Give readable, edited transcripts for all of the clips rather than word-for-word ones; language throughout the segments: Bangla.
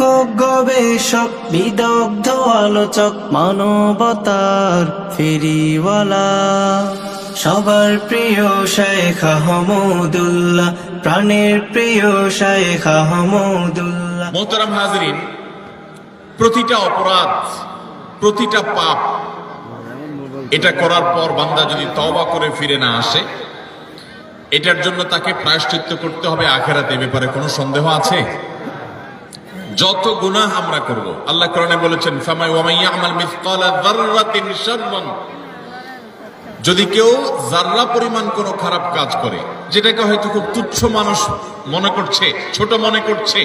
লেখক গবেষক বিদগ্ধ আলোচক মানবতার ফেরিওয়ালা, সবার প্রিয় শায়েখ আহমদুল্লাহ, প্রাণের প্রিয় শায়েখ আহমদুল্লাহ। মোহতারাম হাজরিন, প্রতিটা অপরাধ, প্রতিটা পাপ, এটা করার পর বান্দা যদি তওবা করে ফিরে না আসে, এটার জন্য তাকে প্রায়শ্চিত্ত করতে হবে আখিরাতে। ব্যাপারে কোনো সন্দেহ আছে? যত গুনাহ আমরা করব, আল্লাহ কোরআনে বলেছেন ফামাইয়ামাল মিসকালা যাররাতিন শাররান, যদি কেউ যাররা পরিমাণ কোনো খারাপ কাজ করে, যেটাকে হয়তো খুব তুচ্ছ মানুষ মনে করছে, ছোট মনে করছে,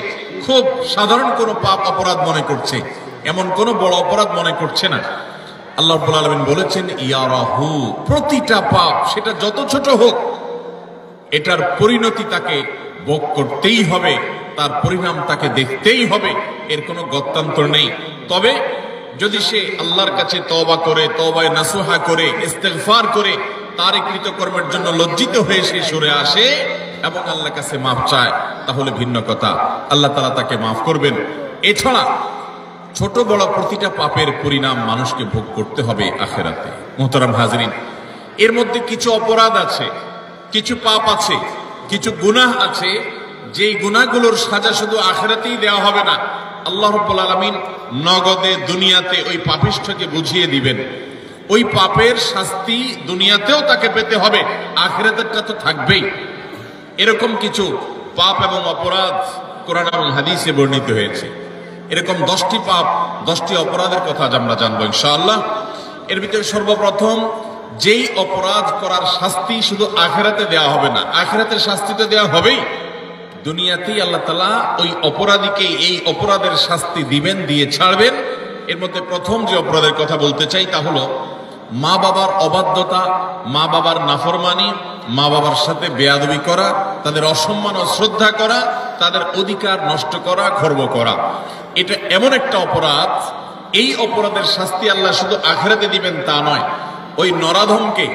খুব সাধারণ কোনো পাপ অপরাধ মনে করছে, এমন কোনো বড় অপরাধ মনে করছে না, আল্লাহ রাব্বুল আলামিন বলেছেন ইয়ারাহু, প্রতিটা পাপ সেটা যত ছোট হোক, এটার পরিণতি তাকে ভোগ করতেই হবে, তার পরিণাম তাকে দেখতেই হবে, এর কোনো গত্যন্তর নেই। তবে যদি সে আল্লাহর কাছে তওবা করে, তওবায়ে নাসুহা করে, ইস্তিগফার করে, তার কৃতকর্মের জন্য লজ্জিত হয়ে সে সরে আসে এবং আল্লাহর কাছে মাফ চায়, তাহলে ভিন্ন কথা, আল্লাহ তাআলা তাকে মাফ করবেন। এছাড়া ছোট বড় প্রতিটা পাপের পরিণাম মানুষকে ভোগ করতে হবে আখিরাতে। মুহতারাম হাজরিন, এর মধ্যে কিছু অপরাধ আছে, কিছু পাপ আছে, কিছু গুনাহ আছে, যেই গুনাহগুলোর সাজা শুধু আখিরাতেই দেওয়া হবে না, আল্লাহ রাব্বুল আলামিন নগদে দুনিয়াতে ওই পাপিষ্ঠকে বুঝিয়ে দিবেন। ওই পাপের শাস্তি দুনিয়াতেও তাকে পেতে হবে, আখিরাতেরটা তো থাকবেই। এরকম কিছু পাপ এবং অপরাধ কোরআন এবং হাদিসে বর্ণিত হয়েছে। এরকম 10টি পাপ, 10টি অপরাধের কথা আজ আমরা জানবো ইনশাআল্লাহ। এর ভিতরে সর্বপ্রথম, যেই অপরাধ করার শাস্তি শুধু আখিরাতে দেওয়া হবে না, আখিরাতের শাস্তি তো দেওয়া হবেই, দুনিয়াতেই আল্লাহ তাআলা ওই অপরাধীকে এই অপরাধের শাস্তি দিবেন, দিয়ে ছাড়বেন। এর মধ্যে প্রথম যে অপরাধের কথা বলতে চাই তা হলো মা বাবার অবাধ্যতা, মা বাবার নাফরমানি, মা বাবার সাথে বেয়াদবি করা, তাদের অসম্মান ও শ্রদ্ধা করা, তাদের অধিকার নষ্ট করা, খর্ব করা। এটা এমন একটা অপরাধ, এই অপরাধের শাস্তি আল্লাহ শুধু আখিরাতে দিবেন তা নয়, ওই নরাধমকে,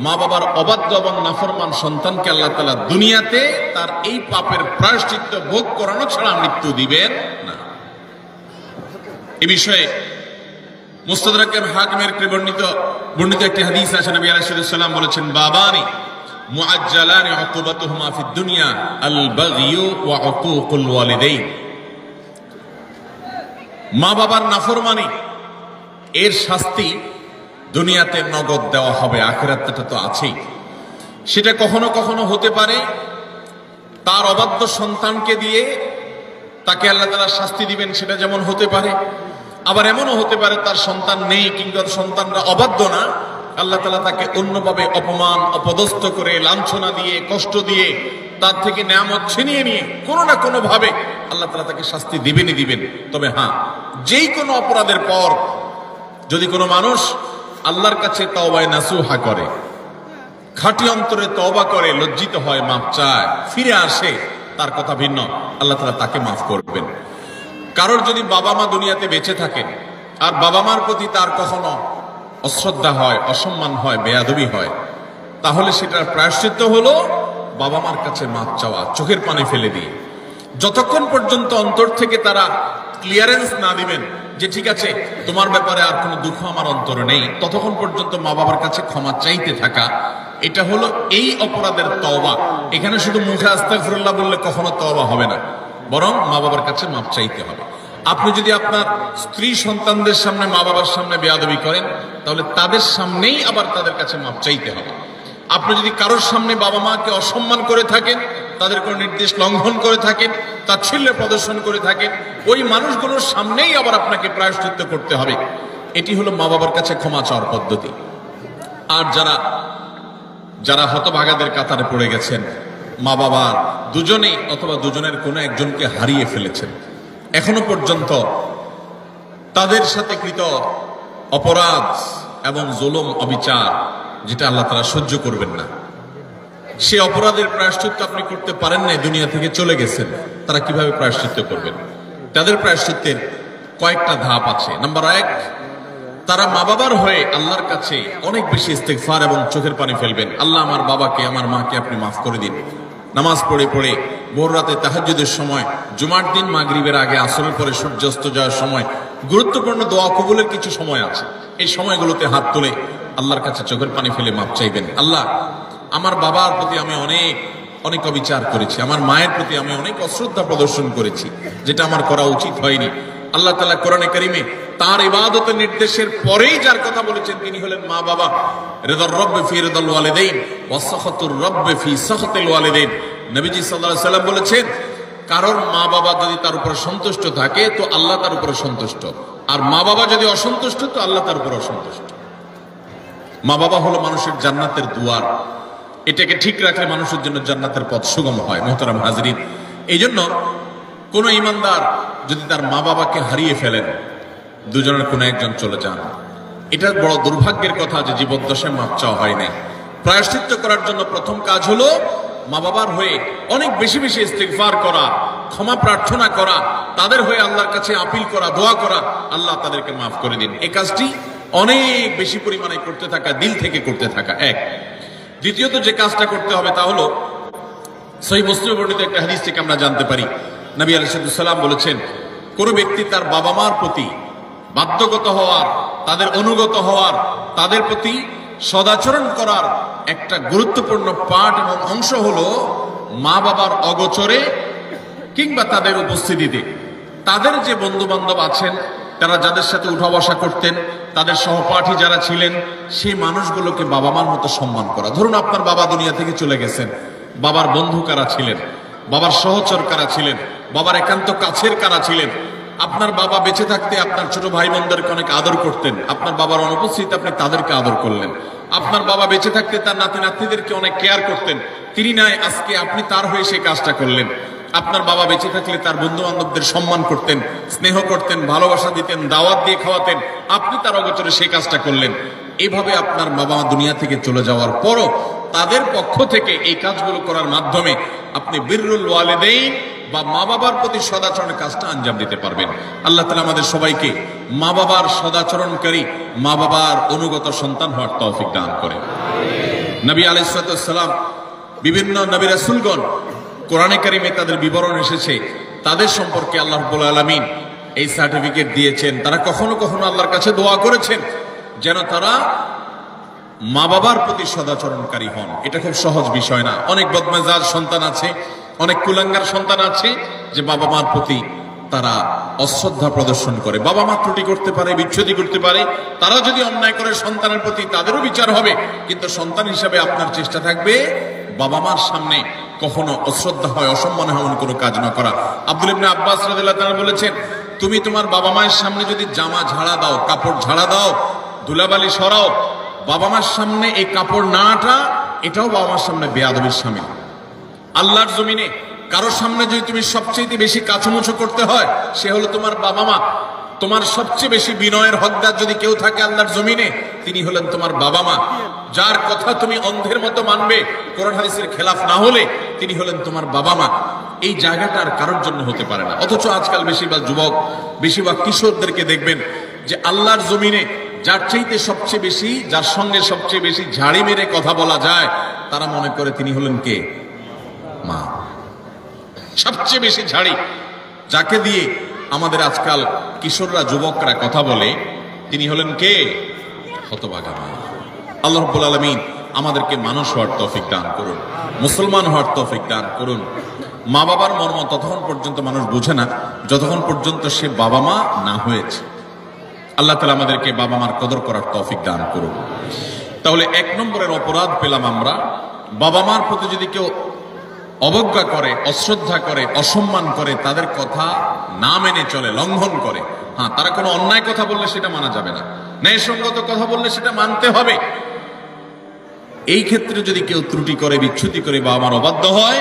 মা বাবার অবাধ্য এবং নাফরমান সন্তানকে আল্লাহ তাআলা দুনিয়াতে তার এই পাপের প্রায়শ্চিত্ত ভোগ করানো ছাড়া মৃত্যু দিবেন না। এই বিষয়ে মুস্তাদরাক হাকিমের বর্ণিত একটি হাদিস আছে, নবী আলাইহিস সালাম বলেছেন বাবানি মুআজ্জালানি উকুবাতুহুমা ফিদ দুনিয়া আল বাগয়ু ওয়া উকুকুল ওয়ালিদাইন। মা বাবার নাফরমানি এর শাস্তি দুনিয়াতে নগদ দেওয়া হবে, আখিরাতটা তো আছেই। সেটা কখনো কখনো হতে পারে তার অবাধ্য সন্তানকে দিয়ে তাকে আল্লাহ তাআলা শাস্তি দিবেন, সেটা যেমন হতে পারে। আবার এমনও হতে পারে তার সন্তান নেই কিংবা সন্তানরা অবাধ্য না, আল্লাহ তাআলা তাকে অন্যভাবে অপমান, অপদস্থ করে, লাঞ্ছনা দিয়ে, কষ্ট দিয়ে, তার থেকে নেয়ামত ছিনিয়ে নিয়ে কোনো না কোনো ভাবে আল্লাহ তাআলা তাকে শাস্তি দিবেনই দিবেন। তবে হ্যাঁ, যেই কোনো অপরাধের পর যদি কোনো মানুষ আল্লাহর কাছে তওবায়ে নাসুহা করে, খাঁটি অন্তরে তওবা করে, লজ্জিত হয়, মাফ চায়, ফিরে আসে, তার কথা ভিন্ন, আল্লাহ তাআলা তাকে মাফ করবেন। কারোর যদি বাবা মা দুনিয়াতে বেঁচে থাকেন আর বাবা মার প্রতি তার কখনো অশ্রদ্ধা হয়, অসম্মান হয়, বেয়াদবি হয়, তাহলে সেটার প্রায়শ্চিত্ত হলো বাবা মার কাছে মাফ চাওয়া, চোখের পানি ফেলে দিয়ে। যতক্ষণ পর্যন্ত অন্তর থেকে তারা ক্লিয়ারেন্স না দিবেন যে ঠিক আছে তোমার ব্যাপারে আর কোনো দুঃখ আমার অন্তরে নেই, ততক্ষণ পর্যন্ত মা বাবার কাছে ক্ষমা চাইতে থাকা, এটা হলো এই অপরাধের তওবা। এখানে শুধু মুখে আস্তাগফিরুল্লাহ বললে কখনো তওবা হবে না, বরং মা বাবার কাছে মাফ চাইতে হবে। আপনি যদি আপনার স্ত্রী সন্তানদের সামনে, মা বাবার সামনে বেয়াদবি করেন, তাহলে তাদের সামনেই আবার তাদের কাছে মাফ চাইতে হবে। আপনি যদি কারোর সামনে বাবা মাকে অসম্মান করে থাকেন, তাদের কোনো নির্দেশ লঙ্ঘন করে থাকেন, তাচ্ছিল্য প্রদর্শন করে থাকেন, ওই মানুষগুলোর সামনেই আবার আপনাকে প্রায়শ্চিত্ত করতে হবে। এটি হলো মা বাবার কাছে ক্ষমা চাওয়ার পদ্ধতি। আর যারা হতভাগাদের কাতারে পড়ে গেছেন, মা বাবা দুজনেই অথবা দুজনের কোনো একজনকে হারিয়ে ফেলেছেন, এখনো পর্যন্ত তাদের সাথে কৃত অপরাধ এবং জুলুম, অবিচার, যেটা আল্লাহ তাআলা সহ্য করবেন না, সে অপরাধের প্রায়শ্চিত্ত আপনি করতে পারেন না, দুনিয়া থেকে চলে গেছেন, তারা কিভাবে প্রায়শ্চিত্ত করবেন? তাদের প্রায়শ্চিত্তের কয়েকটা ধাপ আছে। নাম্বার 1, তারা মা বাবার হয়ে আল্লাহর কাছে অনেক বেশি ইস্তেগফার এবং চোখের পানি ফেলবেন। আল্লাহ, আমার বাবাকে, আমার মাকে আপনি মাফ করে দিন, নামাজ পড়ে পড়ে ভোর রাতে তাহাজ্জুদের সময়, জুমার দিন মাগরিবের আগে, আসরের পরে সূর্যাস্ত যাওয়ার সময় গুরুত্বপূর্ণ দোয়া কবুলের কিছু সময় আছে। এই সময়গুলোতে হাত তুলে আল্লাহর কাছে চোখের পানি ফেলে মাপ চাইবেন। আল্লাহ, আমার বাবার প্রতি আমি অনেক অনেক অবিচার করেছি, আমার মায়ের প্রতি আমি অনেক অশ্রদ্ধা প্রদর্শন করেছি, যেটা আমার করা উচিত হয়নি। আল্লাহ তাআলা কোরআনে কারিমে তার ইবাদতের নির্দেশের পরেই যার কথা বলেছেন তিনি হলেন মা বাবা। রিদার রব্বি ফি রিদাল ওয়ালিদাইন ওয়া সাখাতুর রব্বি ফি সাখাতিল ওয়ালিদাইন। নবীজি সাল্লাল্লাহু আলাইহি সাল্লাম বলেছেন, কারোর মা বাবা যদি তার উপরে সন্তুষ্ট থাকে তো আল্লাহ তার উপরে সন্তুষ্ট, আর মা বাবা যদি অসন্তুষ্ট তো আল্লাহ তার উপরে অসন্তুষ্ট। মা বাবা হলো মানুষের জান্নাতের দুয়ার, এটাকে ঠিক রাখলে মানুষের জন্য জান্নাতের পথ সুগম হয়। মুহতারাম হাজরিন, এই জন্য কোন ইমানদার যদি তার মা বাবাকে হারিয়ে ফেলেন, দুজনের কোনো একজন চলে যান, এটা বড় দুর্ভাগ্যের কথা যে জীবদ্দশায় মাপ চাওয়া হয় নাই। প্রায়শ্চিত্ত করার জন্য প্রথম কাজ হলো মা বাবার হয়ে অনেক বেশি বেশি ইস্তিগফার করা, ক্ষমা প্রার্থনা করা, তাদের হয়ে আল্লাহর কাছে আপিল করা, দোয়া করা, আল্লাহ তাদেরকে মাফ করে দিন। এই কাজটি অনেক বেশি পরিমাণে করতে থাকা, দিল থেকে করতে থাকা এক। দ্বিতীয়ত যে কাজটা করতে হবে তা হলো সহিহ মুসলিমে বর্ণিত একটা হাদিস থেকে আমরা জানতে পারি, নবী আলাইহিস সালাম বলেছেন, কোন ব্যক্তি তার বাবা মার প্রতি বাধ্যগত হওয়ার, তাদের অনুগত হওয়ার, তাদের প্রতি সদাচরণ করার একটা গুরুত্বপূর্ণ পার্ট এবং অংশ হলো মা বাবার অগোচরে কিংবা তাদের উপস্থিতিতে তাদের যে বন্ধু বান্ধব আছেন, তারা যাদের সাথে উঠা বসা করতেন, তাদের সহপাঠী যারা ছিলেন, সেই মানুষগুলোকে বাবা মার মতো সম্মান করা। ধরুন আপনার বাবা দুনিয়া থেকে চলে গেছেন, বাবার বন্ধু কারা ছিলেন, বাবার সহচর কারা ছিলেন, বাবার একান্ত কাছের কারা ছিলেন। আপনার বাবা বেঁচে থাকতে আপনার ছোট ভাই বোনদেরকে অনেক আদর করতেন, আপনার বাবার অনুপস্থিতিতে আপনি তাদেরকে আদর করলেন। আপনার বাবা বেঁচে থাকতে তার নাতি নাতনিদেরকে অনেক কেয়ার করতেন, তিনি নাই, আজকে আপনি তার হয়ে সেই কাজটা করলেন। আপনার বাবা বেঁচে থাকলে তার বন্ধু বান্ধবদের সম্মান করতেন, স্নেহ করতেন, ভালোবাসা দিতেন, দাওয়াত দিয়ে খাওয়াতেন, আপনি তার অগোচরে সেই কাজটা করলেন। এইভাবে আপনার বাবা দুনিয়া থেকে চলে যাওয়ার পরও তাদের পক্ষ থেকে এই কাজগুলো করার মাধ্যমে আপনি বিররুল ওয়ালিদাইন বা মা বাবার প্রতি সদাচরণের কাজটা আঞ্জাম দিতে পারবেন। আল্লাহ তাআলা আমাদের সবাইকে মা বাবার সদাচরণকারী, মা বাবার অনুগত সন্তান হওয়ার তৌফিক দান করেন। নবী আলাইহিস সালাম, বিভিন্ন নবী রাসূলগণ কোরআনে কারিমে তাদের বিবরণ এসেছে, তাদের সম্পর্কে আল্লাহ রাব্বুল আলামিন এই সার্টিফিকেট দিয়েছেন। তারা কখনো কখনো আল্লাহর কাছে দোয়া করেছেন যেন তারা মা বাবার প্রতি সদাচরণকারী হন। এটা খুব সহজ বিষয় না। অনেক বদমেজাজ সন্তান আছে, অনেক কুলাঙ্গার সন্তান আছে যে বাবা মার প্রতি তারা অশ্রদ্ধা প্রদর্শন করে। বাবা মা ত্রুটি করতে পারে, বিচ্ছুতি করতে পারে, তারা যদি অন্যায় করে সন্তানের প্রতি তাদেরও বিচার হবে, কিন্তু সন্তান হিসাবে আপনার চেষ্টা থাকবে বাবা মার সামনে কখনো অশ্রদ্ধা হয়, অসম্মান হয় এমন কোনো কাজ না করা। আব্দুল ইবনে আব্বাস রাদিয়াল্লাহু তাআলা বলেছেন, তুমি তোমার বাবা মায়ের সামনে যদি জামা ঝাড়া দাও, কাপড় ঝাড়া দাও, ধুলাবালি সরাও, বাবা মার সামনে এই কাপড় নাটা, এটাও বাবা মার সামনে বেয়াদবির শামিল। আল্লাহর জমিনে কারোর সামনে যদি তুমি সবচেয়ে বেশি কাছুমুছু করতে হয়, সে হলো তোমার বাবা মা। তোমার সবচেয়ে বেশি বিনয়ের হকদার যদি কেউ থাকে আল্লাহর জমিনে, তিনি হলেন তোমার বাবা মা। যার কথা তুমি অন্ধের মতো মানবে, কোরআন হাদিসের খেলাফ না হলে, তিনি হলেন তোমার বাবা মা। এই জায়গাটা আর কারোর জন্য হতে পারে না। অথচ আজকাল বেশিরভাগ যুবক, বেশিরভাগ কিশোরদেরকে দেখবেন যে আল্লাহর জমিনে যার চাইতে সবচেয়ে বেশি, যার সঙ্গে সবচেয়ে বেশি ঝাড়ি মেরে কথা বলা যায়, তারা মনে করে তিনি হলেন কে? মা। সবচেয়ে বেশি ঝাড়ি যাকে দিয়ে আমাদের আজকাল কিশোররা, যুবকরা কথা বলে, তিনি হলেন কে? হতভাগা মা। আল্লাহ রাব্বুল আলামিন আমাদেরকে মানুষ হওয়ার তৌফিক দান করুন, মুসলমান হওয়ার তৌফিক দান করুন। মা বাবার মর্ম ততক্ষণ পর্যন্ত মানুষ বুঝে না যতক্ষণ পর্যন্ত সে বাবা মা না হয়েছে। আল্লাহ তাআলা আমাদেরকে বাবা মার কদর করার তৌফিক দান করুন। তাহলে এক নম্বরের অপরাধ পেলাম আমরা, বাবা মার প্রতি যদি কেউ অবজ্ঞা করে, অশ্রদ্ধা করে, অসম্মান করে, তাদের কথা না মেনে চলে, লঙ্ঘন করে। হ্যাঁ, তারা কোনো অন্যায় কথা বললে সেটা মানা যাবে না, ন্যায়সঙ্গত কথা বললে সেটা মানতে হবে। এই ক্ষেত্রে যদি কেউ ত্রুটি করে, বিচ্যুতি করে, বাবা মার অবাধ্য হয়,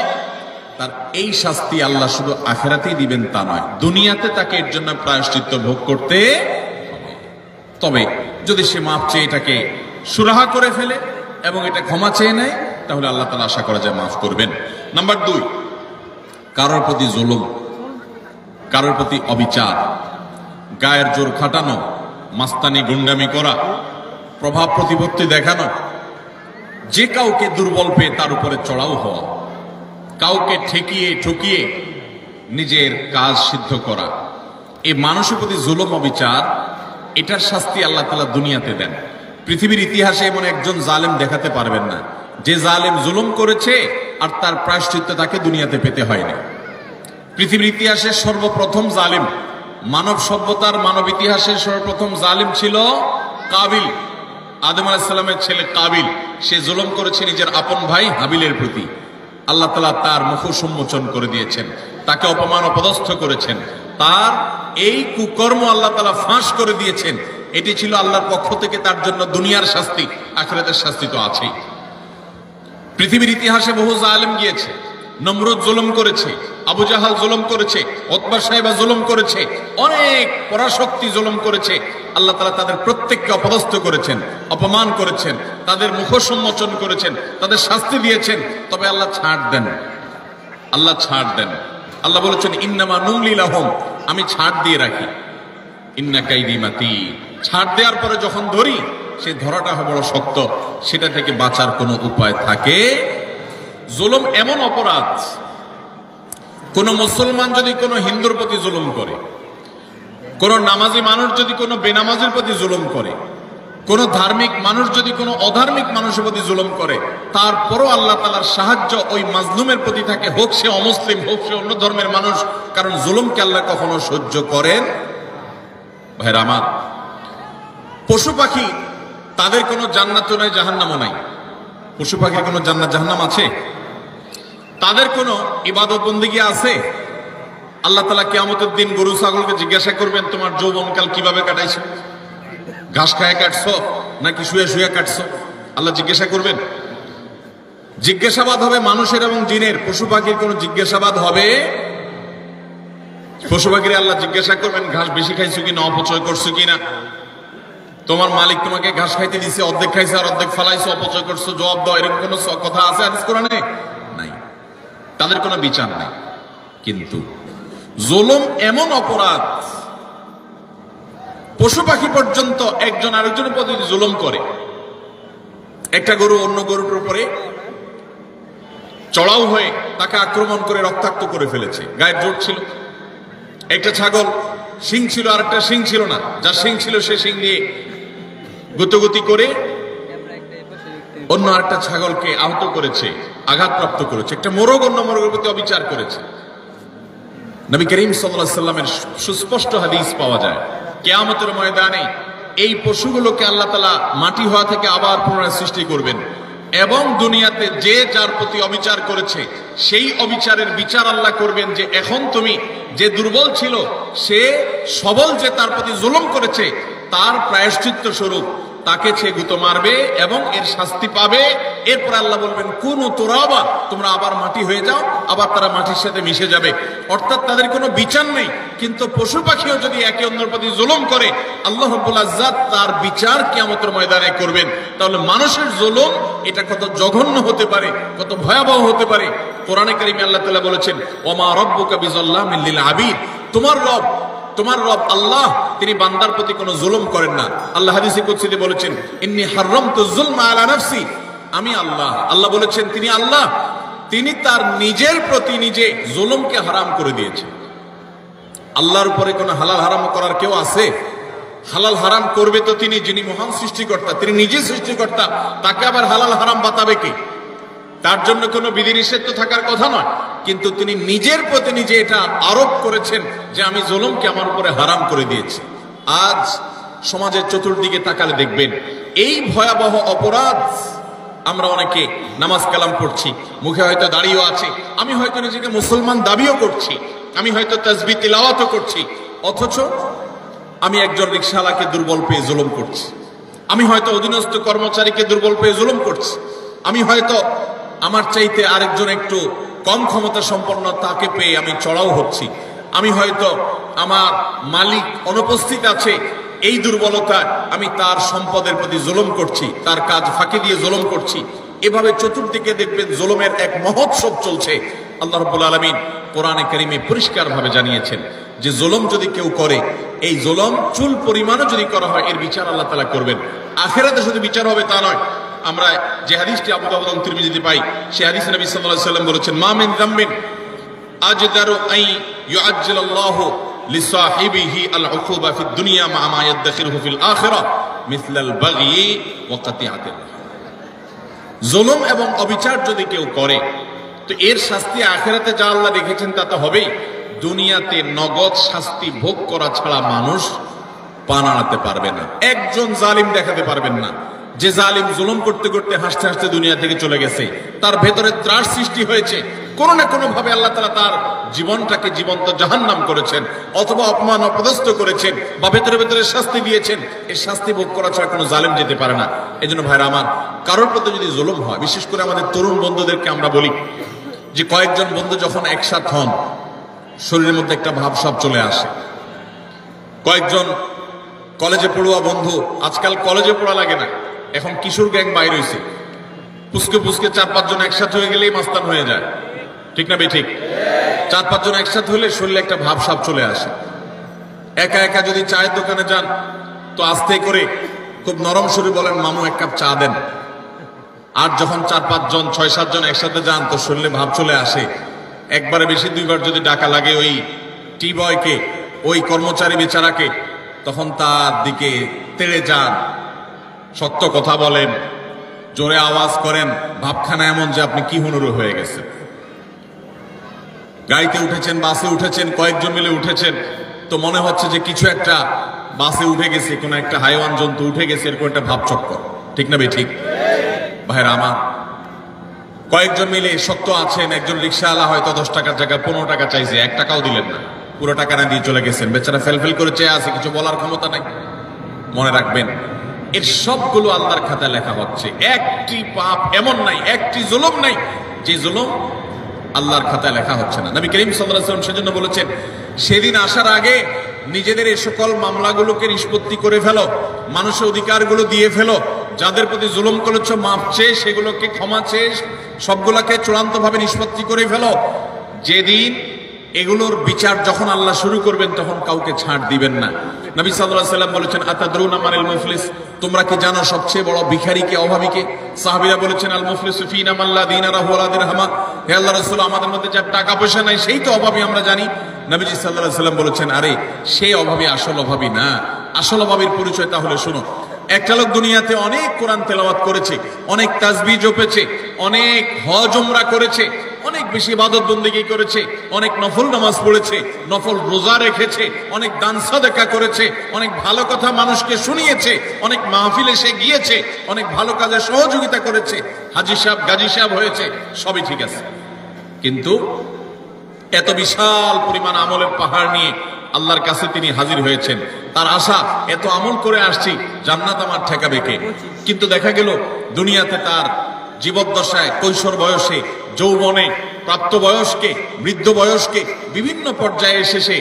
তার এই শাস্তি আল্লাহ শুধু আখিরাতেই দিবেন তা নয়, দুনিয়াতে তাকে এর জন্য প্রায়শ্চিত্ত ভোগ করতে হবে। তবে যদি সে মাপ চেয়ে এটাকে সুরাহা করে ফেলে এবং এটা ক্ষমা চেয়ে নেয়, তাহলে আল্লাহ তাআলা আশা করা যায় মাফ করবেন। নাম্বার 2, কারোর প্রতি জুলুম, কারোর প্রতি অবিচার, গায়ের জোর খাটানো, মাস্তানি গুন্ডামি করা, প্রভাব প্রতিপত্তি দেখানো, যে কাউকে দুর্বল পেয়ে তার উপরে চড়াও হওয়া, কাউকে ঠকিয়ে নিজের কাজ সিদ্ধ করা, এই মানুষের প্রতি জুলুম অবিচার, এটার শাস্তি আল্লাহ তাআলা দুনিয়াতে দেন। পৃথিবীর ইতিহাসে এমন একজন জালেম দেখাতে পারবেন না যে জালেম জুলুম করেছে আর তার প্রায়শ্চিত্ত তাকে দুনিয়াতে পেতে হয়নি। পৃথিবীর ইতিহাসে সর্বপ্রথম জালিম, মানব সভ্যতার মানব ইতিহাসের সর্বপ্রথম জালিম ছিল কাবিল, আদম আলাইহিস সালামের ছেলে কাবিল। সে জুলুম করেছে নিজের আপন ভাই হাবিলের প্রতি। আল্লাহ তাআলা তার মুখ উন্মোচন করে দিয়েছেন, তাকে অপমান অপদস্থ করেছেন, তার এই কুকর্ম আল্লাহ তাআলা ফাঁস করে দিয়েছেন। এটি ছিল আল্লাহর পক্ষ থেকে তার জন্য দুনিয়ার শাস্তি, আখিরাতের শাস্তি তো আছেই। পৃথিবীর ইতিহাসে বহু জালেম গিয়েছে, নমরুদ জুলুম করেছে, আবু জাহাল জুলুম করেছে, উতবা সাহেবা জুলুম করেছে, অনেক পরাশক্তি জুলুম করেছে। আল্লাহ তাআলা তাদের প্রত্যেককে অপদস্থ করেছেন, অপমান করেছেন, তাদের মুখ উন্মোচন করেছেন, তাদের শাস্তি দিয়েছেন। তবে আল্লাহ ছাড় দেন, আল্লাহ ছাড় দেন। আল্লাহ বলেছেন ইন্নামা নুমলি লাহুম, আমি ছাড় দিয়ে রাখি। ইন্না কাইদি মাতিন, ছাড় দেওয়ার পরে যখন ধরি সে ধরাটা বড় শক্ত, সেটা থেকে বাঁচার কোনো উপায় থাকে। জুলুম এমন অপরাধ, কোন মুসলমান যদি কোনো হিন্দুর প্রতি জুলুম করে, কোন নামাজি মানুষ যদি কোনো বেনামাজির প্রতি জুলুম করে, কোন ধার্মিক মানুষ যদি কোনো অধার্মিক মানুষের প্রতি জুলুম করে, তারপরও আল্লাহ তাআলার সাহায্য ওই মাজলুমের প্রতি থাকে, হোক সে অমুসলিম, হোক সে অন্য ধর্মের মানুষ। কারণ জুলুমকে আল্লাহ কখনো সহ্য করেন। ভাইরা আমার, পশু পাখি তাদের কোনো জান্নাতও নাই, জাহান্নামও নাই। পশু পাখির কোনো জান্নাত জাহান্নাম আছে? তাদের কোনো ইবাদত বন্দেগী আছে? আল্লাহ তাআলা কিয়ামতের দিন গরু ছাগলকে জিজ্ঞাসা করবেন, তোমার যৌবনকাল কিভাবে কাটাইছো? ঘাস খায় কাটছো নাকি শুয়ে শুয়ে কাটছো? আল্লাহ জিজ্ঞাসা করবেন। জিজ্ঞাসাবাদ হবে মানুষের এবং জিনের। পশু পাখির কোনো জিজ্ঞাসাবাদ হবে? পশু পাখির আল্লাহ জিজ্ঞাসা করবেন ঘাস বেশি খাইছো কিনা, অপচয় করছো কিনা। তোমার মালিক তোমাকে ঘাস খাইতে দিছে, অর্ধেক খাইছে আর অর্ধেক ফালাইছো, অপচয় করছো, জবাব দাও। এরকম কোন কথা আছে হাদিস কোরআনে? নাই। তাদের কোনো বিচার নাই। কিন্তু জুলুম এমন অপরাধ, পশু পাখি পর্যন্ত একজন আরেকজনের প্রতি জুলুম করে। একটা গরু অন্য গরুর উপরে চড়াও হয়ে তাকে আক্রমণ করে রক্তাক্ত করে ফেলেছে, গায়ের জোর ছিল। একটা ছাগল শিং ছিল আর একটা শিং ছিল না, যার শিং ছিল সে শিং দিয়ে গুতগুতি করে অন্য আরেকটা ছাগলকে আহত করেছে, আঘাতপ্রাপ্ত করেছে। একটা মোরগ অন্য মোরগের প্রতি অবিচার করেছে। নবী করিম সাল্লাল্লাহু আলাইহি সাল্লামের সুস্পষ্ট হাদিস পাওয়া যায়, কিয়ামতের ময়দানে এই পশুগুলোকে আল্লাহ তাআলা মাটি হওয়া থেকে আবার পুনরায় সৃষ্টি করবেন এবং দুনিয়াতে যে যার প্রতি অবিচার করেছে সেই অবিচারের বিচার আল্লাহ করবেন। যে এখন তুমি যে দুর্বল ছিল, সে সবল যে তার প্রতি জুলুম করেছে, তার প্রায়শ্চিত্ত স্বরূপ তাকে সে গুঁতো মারবে এবং এর শাস্তি পাবে। এরপর আল্লাহ বলবেন কুনু তুরাবা, তোমরা আবার মাটি হয়ে যাও, আবার তারা মাটির সাথে মিশে যাবে। অর্থাৎ তাদের কোনো বিচার নেই। কিন্তু পশু পাখিও যদি একে অন্যের প্রতি জুলুম করে, আল্লাহ রাব্বুল ইজ্জত তার বিচার কিয়ামতের ময়দানে করবেন। তাহলে মানুষের জুলুম এটা কত জঘন্য হতে পারে, কত ভয়াবহ হতে পারে। কোরআনে কারিমে আল্লাহ তাআলা বলেছেন ওমা রাব্বুকা বিযাল্লামিল লিল আবিদ, তোমার রব আল্লাহ তিনি বান্দার প্রতি কোনো জুলুম করেন না। আল্লাহ হাদিসে কুদসিতে বলেছেন ইন্নী হারামতু যুলমা আলা নাফসি, আমি আল্লাহ বলেছেন তিনি আল্লাহ, তিনি তার নিজের প্রতি নিজে জুলুমকে হারাম করে দিয়েছেন। আল্লাহর উপরে কোনো হালাল হারাম করার কেউ আছে? হালাল হারাম করবে তো তিনি, যিনি মহান সৃষ্টিকর্তা, তিনি নিজে সৃষ্টিকর্তা। তাকে আবার হালাল হারাম বাতাবে কে? তার জন্য কোনো বিধিনিষেধ তো থাকার কথা নয়, কিন্তু তিনি নিজের প্রতি নিজে এটা আরোপ করেছেন যে আমি জুলুমকে আমার উপরে হারাম করে দিয়েছি। আজ সমাজের চতুর্দিকে তাকালে দেখবেন এই ভয়াবহ অপরাধ। আমরা অনেকে নামাজ কালাম পড়ছি, মুখে হয়তো দাড়িও আছে, আমি হয়তো নিজেকে মুসলমান দাবিও করছি, আমি হয়তো তাসবিহ তিলাওয়াতও করছি, অথচ আমি একজন রিকশাওয়ালাকে দুর্বল পেয়ে জুলুম করছি, আমি হয়তো অধীনস্থ কর্মচারীকে দুর্বল পেয়ে জুলুম করছি, আমি হয়তো আমার চাইতে আরেকজন একটু কম ক্ষমতা সম্পন্ন তাকে পেয়ে আমি চড়াও হচ্ছি, আমি হয়তো আমার মালিক অনুপস্থিত আছে এই দুর্বলতা আমি তার সম্পদের প্রতি জুলুম করছি, তার কাজ ফাঁকি দিয়ে জুলুম করছি। এভাবে চতুর্দিকে দেখবেন জুলুমের এক মহোৎসব চলছে। আল্লাহ রাব্বুল আলামিন কোরআনে কারিমে পরিষ্কারভাবে জানিয়েছেন যে জুলুম যদি কেউ করে, এই জুলুম চুল পরিমাণও যদি করা হয়, এর বিচার আল্লাহ তাআলা করবেন। আখিরাতে শুধু বিচার হবে তা নয়, আমরা যে হাদিসটি আবু দাউদ এবং তিরমিজিতে পাই, সেই হাদিসে নবী সাল্লাল্লাহু আলাইহি ওয়াসাল্লাম বলেছেন, মা মিন যামবিন আজদারু আই ইউআজ্জিলাল্লাহু লিসাহিবিহি আল-উকুবা ফিদ দুনিয়া মা মা ইয়াদখিরুহু ফিল আখিরাহ মিসলাল বাগই ওয়া কাতিআতিল রাহিম। জুলুম এবং অবিচার যদি কেউ করে তো এর শাস্তি আখিরাতে যা আল্লাহ রেখেছেন তা তো হবেই, দুনিয়াতে নগদ শাস্তি ভোগ করা ছাড়া মানুষ পা নাড়াতে পারবে না। একজন জালিম দেখাতে পারবেন না যে জালিম জুলুম করতে করতে হাসতে হাসতে দুনিয়া থেকে চলে গেছে, তার ভেতরে ত্রাস সৃষ্টি হয়েছে, কোনো না কোনো ভাবে আল্লাহ তাআলা তার জীবনটাকে জীবন্ত জাহান্নাম করেছেন, অথবা অপমান অপদস্থ করেছেন, বা ভেতরে ভেতরে শাস্তি দিয়েছেন। এই শাস্তি ভোগ করা ছাড়া কোনো জালিম যেতে পারে না। এই জন্য ভাইরা আমার, কারোর প্রতি যদি জুলুম হয়, বিশেষ করে আমাদের তরুণ বন্ধুদেরকে আমরা বলি যে কয়েকজন বন্ধু যখন একসাথ হন শরীরের মধ্যে একটা ভাবসাব চলে আসে। কয়েকজন কলেজে পড়ুয়া বন্ধু, আজকাল কলেজে পড়া লাগে না, এখন কিশোর গ্যাং বাইর হয়েছে, পুস্কে পুস্কে 4-5 জন একসাথে হয়ে গেলেই মাস্তান হয়ে যায়, ঠিক না বেঠিক? 4-5 জন একসাথে হলে শরীরে একটা ভাবসাব চলে আসে। একা একা যদি চায়ের দোকানে যান তো আস্তে করে খুব নরম সুরে বলেন, মামু এক কাপ চা দেন। আর যখন 4-5 জন 6-7 জন একসাথে যান তো শরীরে ভাব চলে আসে। একবারে বেশি 2বার যদি ডাকা লাগে ওই টি বয়কে, ওই কর্মচারী বেচারাকে, তখন তার দিকে তেড়ে যান, সত্য কথা বলেন, জোরে আওয়াজ করেন, ভাবখানা এমন যে আপনি কি হুনুরু হয়ে গেছেন। গাড়িতে উঠেছেন, বাসে উঠেছেন, কয়েকজন মিলে উঠেছেন, তো মনে হচ্ছে যে কিছু একটা বাসে উঠে গেছে, কোন একটা হাইওয়ান জন্তু উঠে গেছে, এরকম একটা ভাব চক্কর, ঠিক না বেঠিক? ভাইরা আমার, কয়েকজন মিলে সত্য আছেন, একজন রিক্সাওয়ালা হয়তো 10 টাকার জায়গায় 15 টাকা চাইছে, 1 টাকাও দিলেন না, পুরো টাকা না দিয়ে চলে গেছেন, বেচারা ফেলফেল করে চেয়ে আছে, কিছু বলার ক্ষমতা নাই। মনে রাখবেন, এর সবগুলো আল্লাহর খাতায় লেখা হচ্ছে। একটি পাপ এমন নাই, একটি জুলুম নাই যে জুলুম আল্লাহর খাতায় লেখা হচ্ছে না। নবী করিম সাল্লাল্লাহু আলাইহি ওয়াসাল্লাম সেজন্য বলেছেন, সেদিন আসার আগে নিজেদের এই সকল মামলাগুলোকে নিষ্পত্তি করে ফেলো, মানুষের অধিকারগুলো দিয়ে ফেলো, যাদের প্রতি জুলুম করেছো মাপ চেয়ে সেগুলোকে ক্ষমা চেয়ে সবগুলোকে চূড়ান্তভাবে নিষ্পত্তি করে ফেলো। যেদিন এগুলোর বিচার যখন আল্লাহ শুরু করবেন তখন কাউকে ছাড় দিবেন না। নবী সাল্লাল্লাহু আলাইহি ওয়াসাল্লাম বলেছেন, আতাদরুনা মানিল মুফলিস, তোমরা কি জানো সবচেয়ে বড় ভিখারি কে, অভাবী কে? সাহাবীরা বলেছেন, আল মুফলিসু ফিনা মান লা দিনারহু ওয়া লা দিরহামা। হে আল্লাহর রাসূল, আমাদের মধ্যে যার টাকা পয়সা নাই সেই তো অভাবী, আমরা জানি। নবীজি সাল্লাল্লাহু আলাইহি ওয়াসাল্লাম বলেছেন, আরে সেই অভাবী আসল অভাবী না, আসল অভাবীর পরিচয় তাহলে শুনো। একটা লোক দুনিয়াতে অনেক কোরআন তেলাওয়াত করেছে, অনেক তাসবিহ জপেছে, অনেক হজ উমরা করেছে, অনেক বেশি ইবাদত বন্দেগী করেছে, অনেক নফল নামাজ পড়েছে, নফল রোজা রেখেছে, অনেক দান সাদাকা করেছে, অনেক ভালো কথা মানুষকে শুনিয়েছে, অনেক মাহফিলে সে গিয়েছে, অনেক ভালো কাজে সহযোগিতা করেছে, হাজী সাহেব গাজী সাহেব হয়েছে, সবই ঠিক আছে। কিন্তু এত বিশাল পরিমাণ আমলের পাহাড় নিয়ে আল্লাহর কাছে তিনি হাজির হয়েছেন, তার আশা এত আমল করে আসছি, জান্নাত আমার ঠেকাবে কে? কিন্তু দেখা গেল দুনিয়াতে তার জীবদ্দশায়, কৈশোর বয়সে, যৌবনে, প্রাপ্তবয়স্কে, বৃদ্ধ বয়স্কে, বিভিন্ন পর্যায়ে এসে সে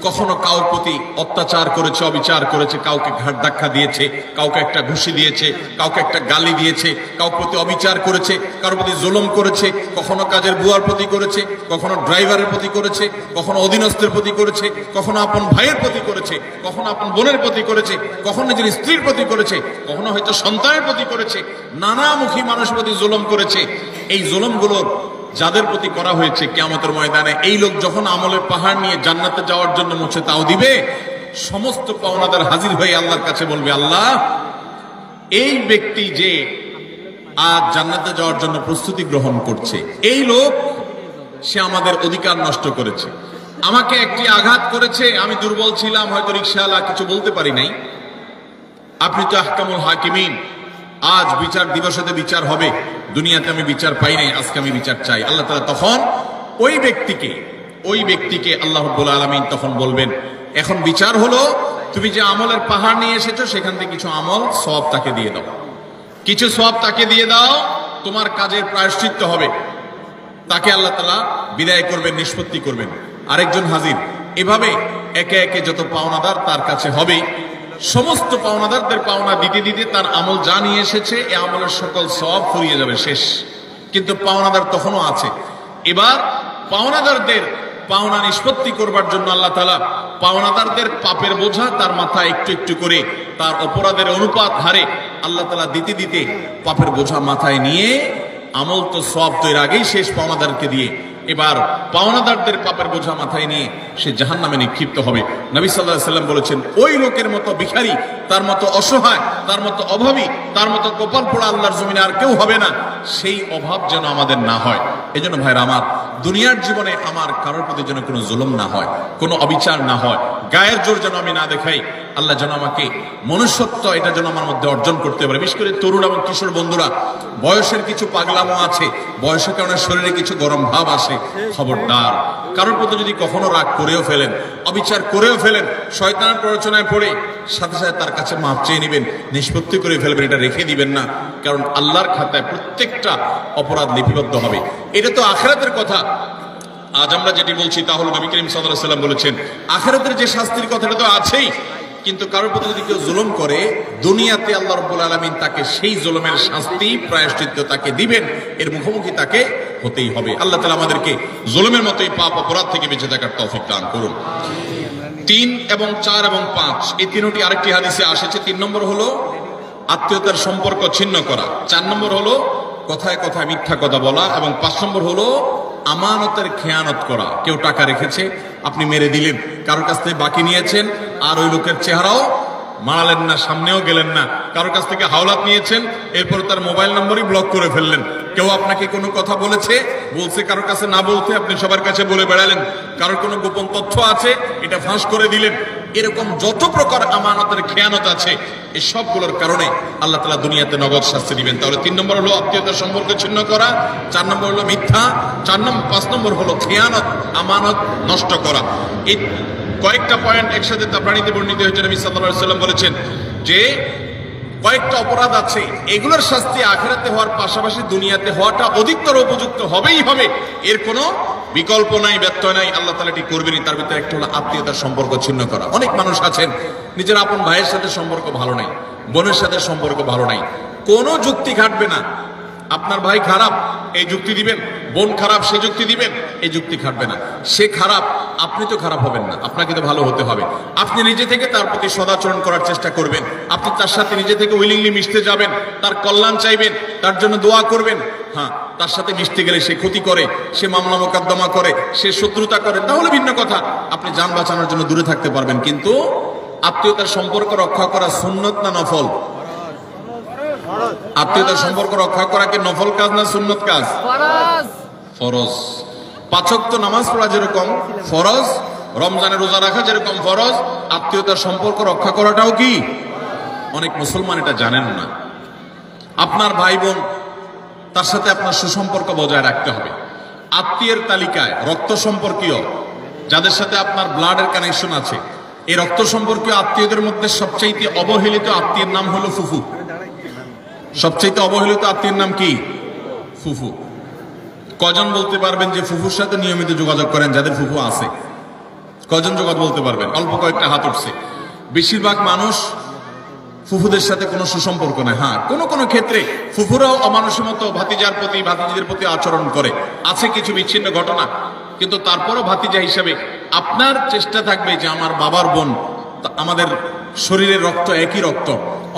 কখনো কাউর প্রতি অত্যাচার করেছে, অবিচার করেছে, কাউকে ঘাট ধাক্কা দিয়েছে, কাউকে একটা ঘুষি দিয়েছে, কাউকে একটা গালি দিয়েছে, কাউর প্রতি অবিচার করেছে, কারোর প্রতি জুলুম করেছে, কখনো কাজের বুয়ার প্রতি করেছে, কখনো ড্রাইভারের প্রতি করেছে, কখনো অধীনস্থের প্রতি করেছে, কখনো আপন ভাইয়ের প্রতি করেছে, কখনো আপন বোনের প্রতি করেছে, কখনো নিজের স্ত্রীর প্রতি করেছে, কখনো হয়তো সন্তানের প্রতি করেছে, নানামুখী মানুষের প্রতি জুলুম করেছে। এই জুলুমগুলোর যাদের প্রতি করা হয়েছে, কিয়ামতের ময়দানে এই লোক যখন আমলের পাহাড় নিয়ে জান্নাতে যাওয়ার জন্য মুছে তাও দিবে, সমস্ত পাওনাদার হাজির হয়ে আল্লাহর কাছে বলবে, আল্লাহ, এই ব্যক্তি যে আজ জান্নাতে যাওয়ার জন্য প্রস্তুতি গ্রহণ করছে, এই লোক সে আমাদের অধিকার নষ্ট করেছে, আমাকে একটি আঘাত করেছে, আমি দুর্বল ছিলাম, হয়তো রিকশাওয়ালা, কিছু বলতে পারি নাই, আপনি তো আহকামুল হাকিমিন, আজ বিচার দিবসেতে বিচার হবে, দুনিয়াতে আমি বিচার পাই নাই, আজকে আমি বিচার চাই। আল্লাহ তাআলা তখন ওই ব্যক্তিকে আল্লাহ রাব্বুল আলামিন তখন বলবেন, এখন বিচার হলো, তুমি যে আমলের পাহাড় নিয়ে এসেছো সেখান থেকে কিছু আমল সওয়াব তাকে দিয়ে দাও, কিছু সওয়াব তাকে দিয়ে দাও, তোমার কাজের প্রায়শ্চিত্ত হবে। তাকে আল্লাহ তাআলা বিদায় করবেন, নিষ্পত্তি করবেন। আরেকজন হাজির, এভাবে একে একে যত পাওনাদার তার কাছে হবে, সমস্ত পাওনাদারদের পাওনা দিতে দিতে তার আমল যা নিয়ে এসেছে এই আমলের সকল সওয়াব ফুরিয়ে যাবে, শেষ। কিন্তু পাওনাদার তখনও আছে। এবার পাওনাদারদের পাওনা নিষ্পত্তি করবার জন্য আল্লাহ তাআলা পাওনাদারদের পাপের বোঝা তার মাথায় একটু একটু করে, তার অপরাধের অনুপাত হারে আল্লাহ তাআলা দিতে দিতে পাপের বোঝা মাথায় নিয়ে আমল তো সওয়াব তো এর আগেই শেষ পাওনাদারকে দিয়ে এবার পাওনাদারদের পাপের বোঝা মাথায় নিয়ে সে জাহান্নামে নিক্ষিপ্ত হবে। নবী সাল্লাল্লাহু আলাইহি সাল্লাম বলেছেন, ওই লোকের মতো ভিখারি, তার মতো অসহায়, তার মতো অভাবী, তার মতো কপাল পোড়া আল্লাহর জমিনে আর কেউ হবে না। সেই অভাব যেন আমাদের না হয়। এজন্য ভাইরা আমার, দুনিয়ার জীবনে আমার কারোর প্রতি যেন কোনো জুলুম না হয়, কোনো অবিচার না হয়, গায়ের জোর যেন আমি না দেখাই। আল্লাহ যেন আমাকে মনুষ্যত্ব এটা যেন আমার মধ্যে অর্জন করতে পারে। বিশেষ করে তরুণ এবং কিশোর বন্ধুরা, বয়সের কিছু পাগলামো আছে, বয়সের কারণে শরীরে কিছু গরম ভাব আসে, খবরদার। কারোর প্রতি যদি কখনো রাগ করেও ফেলেন, অবিচার করেও ফেলেন, শয়তানের প্ররোচনায় পড়ে সাথে সাথে তার কাছে মাপ চেয়ে নেবেন, নিষ্পত্তি করে ফেলবেন, এটা রেখে দিবেন না। কারণ আল্লাহর খাতায় প্রত্যেকটা অপরাধ লিপিবদ্ধ হবে। এটা তো আখিরাতের কথা। আজ আমরা যেটি বলছি তা হলো নবী করিম সাল্লাল্লাহু আলাইহি সাল্লাম বলেছেন, আখিরাতের যে শাস্তির কথাটা তো আছেই, কিন্তু কারোর প্রতি যদি কেউ জুলুম করে, দুনিয়াতে আল্লাহ রাব্বুল আলামিন তাকে সেই জুলুমের শাস্তি, প্রায়শ্চিত্ত তাকে দিবেন, এর মুখোমুখি তাকে হতেই হবে। আল্লাহ তাআলা আমাদেরকে জুলুমের মতোই পাপ অপরাধ থেকে বেঁচে থাকার তৌফিক দান করুন। 3 এবং 4 এবং 5 এই তিনটি আরেকটি হাদিসে এসেছে। 3 নম্বর হলো আত্মীয়তার সম্পর্ক ছিন্ন করা, 4 নম্বর হলো কথায় কথায় মিথ্যা কথা বলা, এবং 5 নম্বর হলো আমানতের খেয়ানত করা। কেউ টাকা রেখেছে, আপনি মেরে দিলেন, কারোর কাছ থেকে বাকি নিয়েছেন, আর ওই লোকের চেহারাও মারালেন না, সামনেও গেলেন না। কারোর কাছ থেকে হাওলাত নিয়েছেন, এরপর তার মোবাইল নম্বরই ব্লক করে ফেললেন। কেউ আপনাকে কোনো কথা বলছে, কারোর কাছে না বলতে আপনি সবার কাছে বলে বেড়ালেন। কারোর কোনো গোপন তথ্য আছে, এটা ফাঁস করে দিলেন। এরকম যত প্রকার আমানতের খেয়ানত আছে, এই সবগুলোর কারণে আল্লাহ তাআলা দুনিয়াতে নগদ শাস্তি দিবেন। তাহলে 3 নম্বর হলো আত্মীয়তার সম্পর্ক ছিন্ন করা, 4 নম্বর হলো মিথ্যা, 5 নম্বর হলো খেয়ানত, আমানত নষ্ট করা। এই কয়েকটা পয়েন্ট একসাথে তাবরানীতে বর্ণিত হয়েছে। নবী সাল্লাল্লাহু আলাইহি সাল্লাম বলেছেন যে কয়েকটা অপরাধ আছে, এগুলোর শাস্তি আখিরাতে হওয়ার পাশাপাশি দুনিয়াতে হওয়াটা অধিকতর উপযুক্ত হবেই হবে, এর কোনো বিকল্প নাই, ব্যত্যয় নাই। আল্লাহ তাআলা এটি করবেনই। তার ভিতরে একটা হলো আত্মীয়তার সম্পর্ক ছিন্ন করা। অনেক মানুষ আছেন নিজের আপন ভাইয়ের সাথে সম্পর্ক ভালো নাই, বোনের সাথে সম্পর্ক ভালো নাই, কোনো যুক্তি খাটবে না। আপনার ভাই খারাপ, এই যুক্তি দিবেন, বোন খারাপ, সে যুক্তি দিবেন, এই যুক্তি খাটবে না। সে খারাপ, আপনি তো খারাপ হবেন না, আপনাকে তো ভালো হতে হবে। আপনি নিজে থেকে তার প্রতি সদাচরণ করার চেষ্টা করবেন, আপনি তার সাথে নিজে থেকে উইলিংলি মিশতে যাবেন, তার কল্যাণ চাইবেন, তার জন্য দোয়া করবেন। হ্যাঁ, তার সাথে মিশতে গেলে সে ক্ষতি করে, সে মামলা মোকদ্দমা করে, সে শত্রুতা করে, তাহলে ভিন্ন কথা, আপনি জান বাঁচানোর জন্য দূরে থাকতে পারবেন। কিন্তু আত্মীয়তার সম্পর্ক রক্ষা করা সুন্নত না নফল? আত্মীয়তার সম্পর্ক রক্ষা করা কি নফল কাজ না সুন্নত কাজ? ফরজ। 5 ওয়াক্ত নামাজ পড়া যেরকম ফরজ, রমজানের রোজা রাখা যেরকম ফরজ, আত্মীয়তার সম্পর্ক রক্ষা করাটাও কি? অনেক মুসলমান এটা জানেন না। আপনার ভাই বোন, তার সাথে আপনার সুসম্পর্ক বজায় রাখতে হবে। আত্মীয়ের তালিকায় রক্ত সম্পর্কীয় যাদের সাথে আপনার ব্লাডের কানেকশন আছে, এই রক্ত সম্পর্কীয় আত্মীয়দের মধ্যে সবচাইতে অবহেলিত আত্মীয়ের নাম হলো ফুফু। সবচাইতে অবহেলিত আত্মীয়ের নাম কি? ফুফু। কজন বলতে পারবেন যে ফুফুর সাথে নিয়মিত যোগাযোগ করেন? যাদের ফুফু আছে, কজন যোগাযোগ বলতে পারবেন? অল্প কয়েকটা হাত উঠছে। বেশিরভাগ মানুষ ফুফুদের সাথে কোনো সুসম্পর্ক নেই। হ্যাঁ, কোনো কোনো ক্ষেত্রে ফুফুরাও অমানুষের মতো ভাতিজার প্রতি, ভাতিজিদের প্রতি আচরণ করে, আছে কিছু বিচ্ছিন্ন ঘটনা, কিন্তু তারপরও ভাতিজা হিসাবে আপনার চেষ্টা থাকবে যে আমার বাবার বোন, আমাদের শরীরের রক্ত একই রক্ত,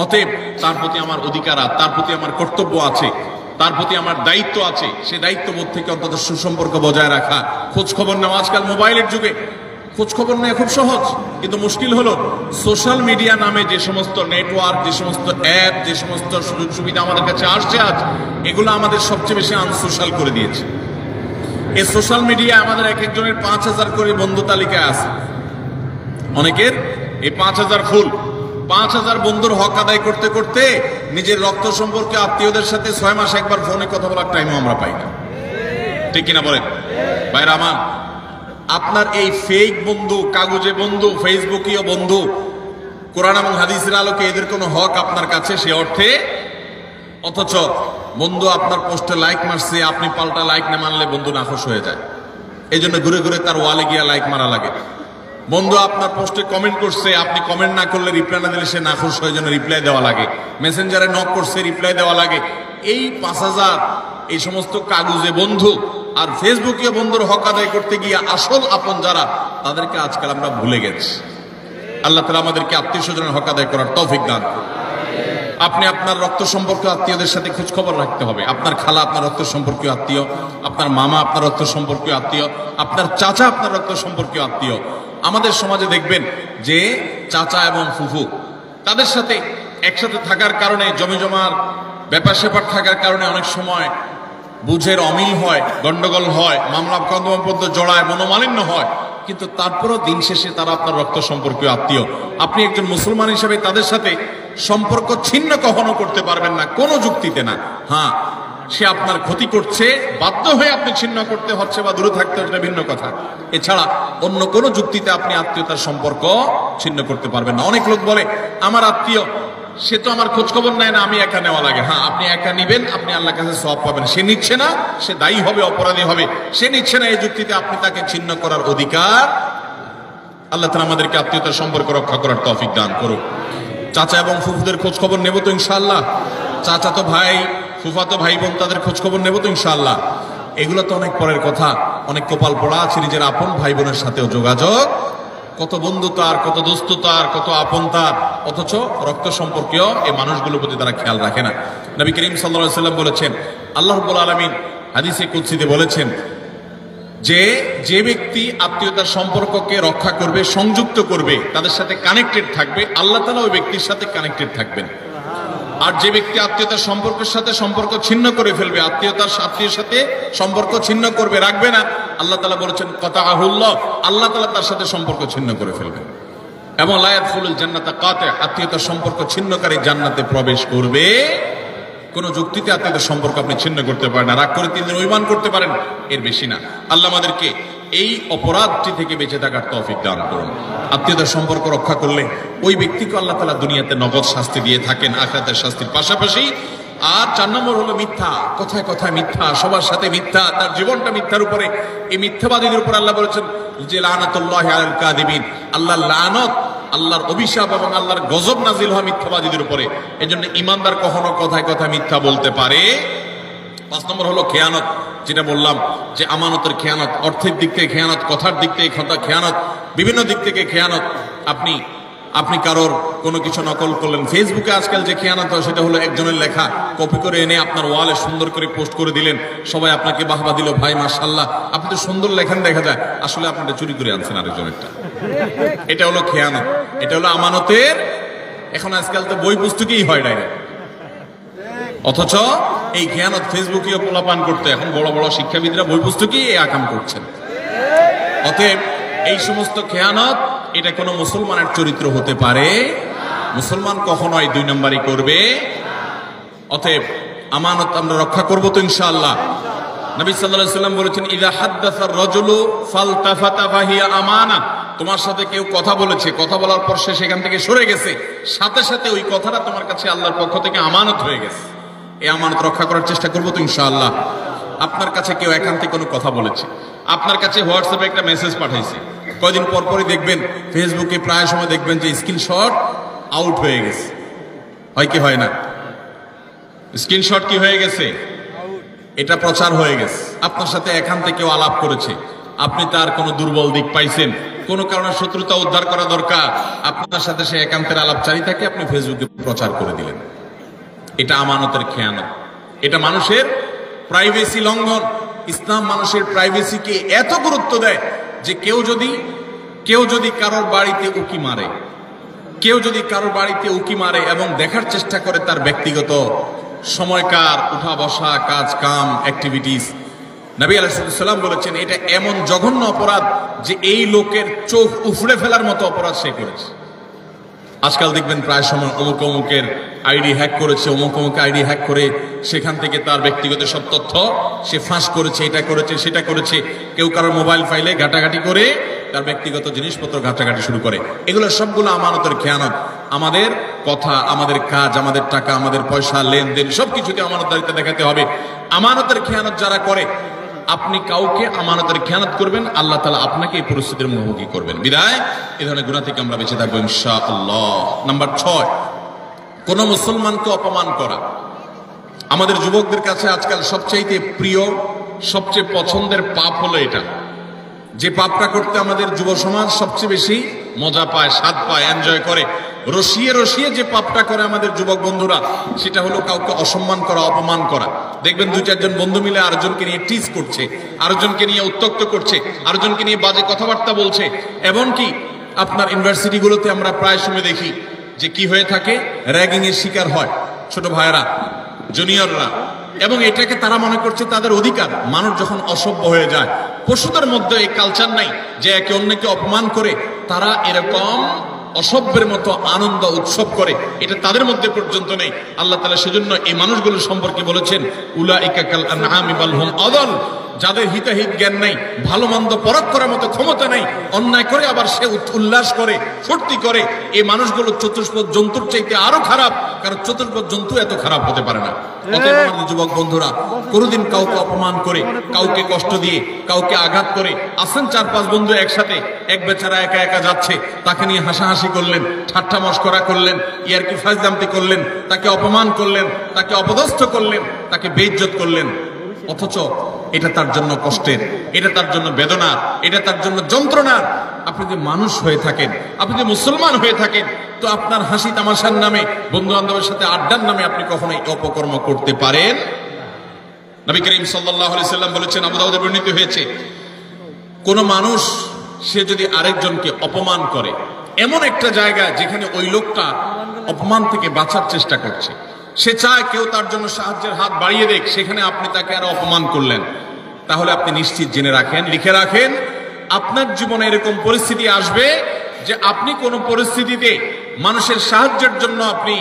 অতএব তার প্রতি আমার অধিকার, তার প্রতি আমার কর্তব্য আছে, তার প্রতি আমার দায়িত্ব আছে। সে দায়িত্ববোধ থেকে অন্তত সুসম্পর্ক বজায় রাখা, খোঁজ খবর নেওয়া। আজকাল মোবাইলের যুগে খোঁজ খবর নেওয়া খুব সহজ, কিন্তু মুশকিল হলো সোশ্যাল মিডিয়া নামে যে সমস্ত নেটওয়ার্ক, যে সমস্ত অ্যাপ, যে সমস্ত সুযোগ সুবিধা আমাদের কাছে আসছে আজ, এগুলো আমাদের সবচেয়ে বেশি আনসোশ্যাল করে দিয়েছে। এই সোশ্যাল মিডিয়া আমাদের এক একজনের 5000 করে বন্ধু তালিকায় আছে। অনেকের এই 5000 ফুল, 5000 বন্ধুর হক আদায় করতে করতে নিজের রক্ত সম্পর্কে আত্মীয়দের সাথে 6 মাসে একবার ফোনে কথা বলার টাইমও আমরা পাই না। ঠিক কিনা বলেন ভাইরা আমার? আপনার এই ফেক বন্ধু, কাগজে বন্ধু, ফেসবুকীয় বন্ধু, কোরআন এবং হাদিসের আলোকে এদের কোনো হক আপনার কাছে সে অর্থে, অথচ বন্ধু আপনার পোস্টে লাইক মারছে, আপনি পাল্টা লাইক না মানলে বন্ধু নাখোশ হয়ে যায়। এই জন্য ঘুরে ঘুরে তার ওয়ালে গিয়া লাইক মারা লাগে। বন্ধু আপনার পোস্টে কমেন্ট করছে, আপনি কমেন্ট না করলে, রিপ্লাই না দিলে সে নাখোশ হয়ে, জন্য রিপ্লাই দেওয়া লাগে। মেসেঞ্জারে নক করছে, রিপ্লাই দেওয়া লাগে। এই 5000 এই সমস্ত কাগজে বন্ধু আর ফেসবুকে বন্ধুর হক আদায় করতে গিয়ে আসল আপন যারা, তাদেরকে আজকাল আমরা ভুলে গেছি। আল্লাহ তাআলা আমাদেরকে আত্মীয় স্বজনের হক আদায় করার তৌফিক দান করুন। আপনি আপনার রক্ত সম্পর্কীয় আত্মীয়দের সাথে খোঁজ খবর রাখতে হবে। আপনার খালা আপনার রক্ত সম্পর্কীয় আত্মীয়, আপনার মামা আপনার রক্ত সম্পর্কীয় আত্মীয়, আপনার চাচা আপনার রক্ত সম্পর্কীয় আত্মীয়। আমাদের সমাজে দেখবেন যে চাচা এবং ফুফু তাদের সাথে একসাথে থাকার কারণে জমিজমার ব্যাপার স্যাপার থাকার কারণে অনেক সময় বুঝের অমিল হয়, গন্ডগোল হয়, মামলা কদম পর্যন্ত জড়ায়, মনোমালিন্য হয়, কিন্তু তারপরও দিন শেষে তারা আপনার রক্ত সম্পর্কীয় আত্মীয়। আপনি একজন মুসলমান হিসেবে তাদের সাথে সম্পর্ক ছিন্ন কখনো করতে পারবেন না, কোনো যুক্তিতে না। হ্যাঁ, সে আপনার ক্ষতি করছে, বাধ্য হয়ে আপনি ছিন্ন করতে হচ্ছে বা দূরে থাকতে হচ্ছে, ভিন্ন কথা। এছাড়া অন্য কোনো যুক্তিতে আপনি আত্মীয়তার সম্পর্ক ছিন্ন করতে পারবেন না। অনেক লোক বলে আমার আত্মীয়, সে তো আমার খোঁজ খবর নেয় না, আমি একা নেওয়া লাগে। হ্যাঁ, আপনি একা নিবেন, আপনি আল্লাহর কাছে সওয়াব পাবেন। সে নিচ্ছে না, সে দায়ী হবে, অপরাধী হবে। সে নিচ্ছে না, এই যুক্তিতে আপনি তাকে ছিন্ন করার অধিকার। আল্লাহ তাআলা আমাদেরকে আত্মীয়তার সম্পর্ক রক্ষা করার তৌফিক দান করুন। চাচা এবং ফুফুদের খোঁজ খবর নেব তো ইনশাআল্লাহ। চাচা তো ভাই, ফুফাতো ভাই বোন, তাদের খোঁজ খবর নেব তো ইনশাআল্লাহ। এগুলো তো অনেক পরের কথা। অনেক কপাল পড়া আছে নিজের আপন ভাই বোনের সাথেও যোগাযোগ, কত বন্ধু তার, কত দোস্ত তার, কত আপন তার, অথচ রক্ত সম্পর্কীয় এই মানুষগুলোর প্রতি তারা খেয়াল রাখে না। নবী করিম সাল্লাল্লাহু আলাইহি ওয়াসাল্লাম বলেছেন, আল্লাহ রাব্বুল আলামিন হাদিসে কুদসিতে বলেছেন যে যে ব্যক্তি আত্মীয়তার সম্পর্ককে রক্ষা করবে, সংযুক্ত করবে, তাদের সাথে কানেক্টেড থাকবে, আল্লাহ তাআলা ওই ব্যক্তির সাথে কানেক্টেড থাকবেন। আর যে ব্যক্তি আত্মীয়তার সম্পর্কের সাথে সম্পর্ক ছিন্ন করে ফেলবে, আত্মীয়ের সাথে সম্পর্ক ছিন্ন করবে, রাখবে না, আল্লাহ তাআলা বলেছেন কাতাআহুল্লাহ, আল্লাহ তাআলা তার সাথে সম্পর্ক ছিন্ন করে ফেলবে। এবং লা ইয়াদখুলুল জান্নাতা কাতি', আত্মীয়তার সম্পর্ক ছিন্নকারী জান্নাতে প্রবেশ করবে। কোন যুক্তিতে আত্মীয়তার সম্পর্ক আপনি ছিন্ন করতে পারেন না। রাগ করে 3 দিন অভিমান করতে পারেন, এর বেশি না। আল্লাহ আমাদেরকে এই অপরাধটি থেকে বেঁচে থাকার তৌফিক দান করুন। আত্মীয়তার সম্পর্ক রক্ষা করলে ওই ব্যক্তিকে আল্লাহ তাআলা দুনিয়াতে নগদ শাস্তি দিয়ে থাকেন, আখিরাতের শাস্তির পাশাপাশি। আর 4 নম্বর হলো মিথ্যা, কথায় কথায় মিথ্যা, সবার সাথে মিথ্যা, তার জীবনটা মিথ্যার উপরে। এই মিথ্যাবাদীদের উপর আল্লাহ বলেছেন যে লানাতুল্লাহি আলাল কাযিবিন, আল্লাহর লানত, আল্লাহর অভিশাপ এবং আল্লাহর গজব নাজিল হয় মিথ্যাবাদীদের উপরে। এজন্য ঈমানদার কখনো কথায় কথায় মিথ্যা বলতে পারে। 5 নম্বর হলো খেয়ানত, যেটা বললাম যে আমানতের খেয়ানত, অর্থের দিক থেকে খেয়ানত, কথার দিক থেকে খেয়ানত, বিভিন্ন দিক থেকে খেয়ানত। আপনি কারোর কোনো কিছু নকল করলেন, ফেসবুকে আজকাল যে খেয়ানত হয় সেটা হলো একজনের লেখা কপি করে এনে আপনার ওয়ালে সুন্দর করে পোস্ট করে দিলেন, সবাই আপনাকে বাহবা দিল, ভাই মাশাআল্লাহ আপনি তো সুন্দর লেখেন, দেখা যায় আসলে আপনি চুরি করে আনছেন আরেকজনেরটা। এটা হলো খেয়ানত, এটা হলো আমানতের। এখন আজকাল তো বই পুস্তকেই হয় ডাইরেক্ট, অথচ এই খেয়ানত ফেসবুকেও পোলাপান করতে এখন বড় বড় শিক্ষাবিদরা বই পুস্তকেই এই আকাম করছেন। অতএব এই সমস্ত খেয়ানত, এটা কোনো মুসলমানের চরিত্র হতে পারে। মুসলমান কখনোই 2 নম্বরই করবে। অতএব আমানত আমরা রক্ষা করব তো ইনশাআল্লাহ। নবী সাল্লাল্লাহু আলাইহি ওয়াসাল্লাম বলেছেন ইযা হাদ্দাসার রাজুলু ফালতাফাতা ফাহিয়া আমানা, তোমার সাথে কেউ কথা বলেছে, কথা বলার পর সে সেখান থেকে সরে গেছে, সাথে সাথে ওই কথাটা তোমার কাছে আল্লাহর পক্ষ থেকে আমানত হয়ে গেছে। এই আমানত রক্ষা করার চেষ্টা করব তো ইনশাআল্লাহ। আপনার কাছে কেউ একান্তে কোনো কথা বলেছে, আপনার কাছে হোয়াটসঅ্যাপে একটা মেসেজ পাঠাইছে, কয়দিন পর পরই দেখবেন ফেসবুকে প্রায় সময় দেখবেন যে স্ক্রিনশট আউট হয়ে গেছে, হয় কি হয় না? স্ক্রিনশট কি হয়ে গেছে? এটা প্রচার হয়ে গেছে। আপনার সাথে একান্তে কেউ আলাপ করেছে, আপনি তার কোনো দুর্বল দিক পাইছেন, কোনো কারণে শত্রুতা উদ্ধার করা দরকার, আপনার সাথে সে একান্তের আলাপচারিতাকে আপনি ফেসবুকে প্রচার করে দিলেন। এটা আমানতের খেয়ানত, এটা মানুষের প্রাইভেসি লঙ্ঘন। ইসলাম মানুষের প্রাইভেসিকে এত গুরুত্ব দেয় যে কেউ যদি কারোর বাড়িতে উকি মারে, এবং দেখার চেষ্টা করে তার ব্যক্তিগত সময়কার উঠা বসা, কাজ কাম, অ্যাক্টিভিটিস, নবী আলাইহিস সালাম বলেছেন এটা এমন জঘন্য অপরাধ যে এই লোকের চোখ উফড়ে ফেলার মতো অপরাধ সে করেছে। আজকাল দেখবেন প্রায় সময় অমুকের আইডি হ্যাক করেছে, অমুক আইডি হ্যাক করে সেখান থেকে তার ব্যক্তিগত সব তথ্য সে ফাঁস করেছে, এটা করেছে সেটা করেছে। কেউ কারোর মোবাইল ফাইলে ঘাটাঘাটি করে তার ব্যক্তিগত জিনিসপত্র ঘাটাঘাটি শুরু করে। এগুলো সবগুলো আমানতের খেয়ানত। আমাদের কথা, আমাদের কাজ, আমাদের টাকা, আমাদের পয়সা, লেনদেন সবকিছুতে আমানতদারিতা দেখাতে হবে। আমানতের খেয়ানত যারা করে, আপনি কাউকে আমানতের খেয়ানত করবেন, আল্লাহ তাআলা আপনাকে এই পরিস্থিতির মুখোমুখি করবেন। বিদায় এই ধরনের গুনাহ থেকে আমরা বেঁচে থাকবো ইনশাআল্লাহ। নাম্বার 6, কোন মুসলমানকে অপমান করা। আমাদের যুবকদের কাছে আজকাল সবচেয়ে প্রিয়, সবচেয়ে পছন্দের পাপ হলো এটা, যে পাপটা করতে আমাদের যুব সমাজ সবচেয়ে বেশি মজা পায়, স্বাদ পায়, এনজয় করে। রসিয়ে রসিয়ে যে পাপটা করে আমাদের যুবক বন্ধুরা, সেটা হলো কাউকে অসম্মান করা, অপমান করা। দেখবেন দুই চারজন বন্ধু মিলে আরেকজনকে নিয়ে টিজ করছে, আরেকজনকে নিয়ে উত্ত্যক্ত করছে, আরেকজনকে নিয়ে বাজে কথাবার্তা বলছে। এমনকি আপনার ইউনিভার্সিটিগুলোতে আমরা প্রায় সময় দেখি যে কি হয়ে থাকে, র্যাগিং এর শিকার হয় ছোট ভাইয়েরা, জুনিয়ররা, এবং এটাকে তারা মনে করছে তাদের অধিকার। মানুষ যখন অসভ্য হয়ে যায়, পশুদের মধ্যে এই কালচার নাই যে একে অন্যকে অপমান করে তারা এরকম অসভ্যের মতো আনন্দ উৎসব করে, এটা তাদের মধ্যে পর্যন্ত নেই। আল্লাহ তাআলা সেজন্য এই মানুষগুলো সম্পর্কে বলেছেন, উলাইকা কাল আনআমি বাল হুম আদাল, যাদের হিতাহিত জ্ঞান নেই, ভালো মন্দ পরখ করার মতো ক্ষমতা নেই, অন্যায় করে আবার সে উল্লাস করে, ফুর্তি করে, এই মানুষগুলো চতুষ্পদ জন্তুর চাইতে আরো খারাপ, কারণ চতুষ্পদ জন্তু এত খারাপ হতে পারে না। অতএব আমাদের যুবক বন্ধুরা, কোনোদিন কাউকে অপমান করে, কাউকে কষ্ট দিয়ে, কাউকে আঘাত করে, আসেন 4-5 বন্ধু একসাথে, এক বেচারা একা একা যাচ্ছে, তাকে নিয়ে হাসাহাসি করলেন, ঠাট্টা মশকরা করলেন, ইয়ারকি ফাজলামতি করলেন, তাকে অপমান করলেন, তাকে অপদস্থ করলেন, তাকে বেইজ্জত করলেন, অথচ এটা তার জন্য কষ্টের, এটা তার জন্য বেদনার, এটা তার জন্য যন্ত্রণার। আপনি যদি মানুষ হয়ে থাকেন, আপনি যদি মুসলমান হয়ে থাকেন, তো আপনার হাসি তামাশার নামে, বন্ধু বান্ধবের সাথে আড্ডার নামে আপনি কখনোই অপকর্ম করতে পারেন। নবী করিম সাল্লাল্লাহু আলাইহি সাল্লাম বলেছেন, আবু দাউদে বর্ণিত হয়েছে, কোন মানুষ সে যদি আরেকজনকে অপমান করে এমন একটা জায়গা যেখানে ওই লোকটা অপমান থেকে বাঁচার চেষ্টা করছে, সে চায় কেউ তার জন্য সাহায্যের হাত বাড়িয়ে দেখ, সেখানে আপনি তাকে আরো অপমান করলেন, তাহলে আপনি নিশ্চিত জেনে রাখেন, লিখে রাখেন, আপনার জীবনে এরকম পরিস্থিতি আসবে যে আপনি কোন পরিস্থিতিতে মানুষের সাহায্যের জন্য আপনি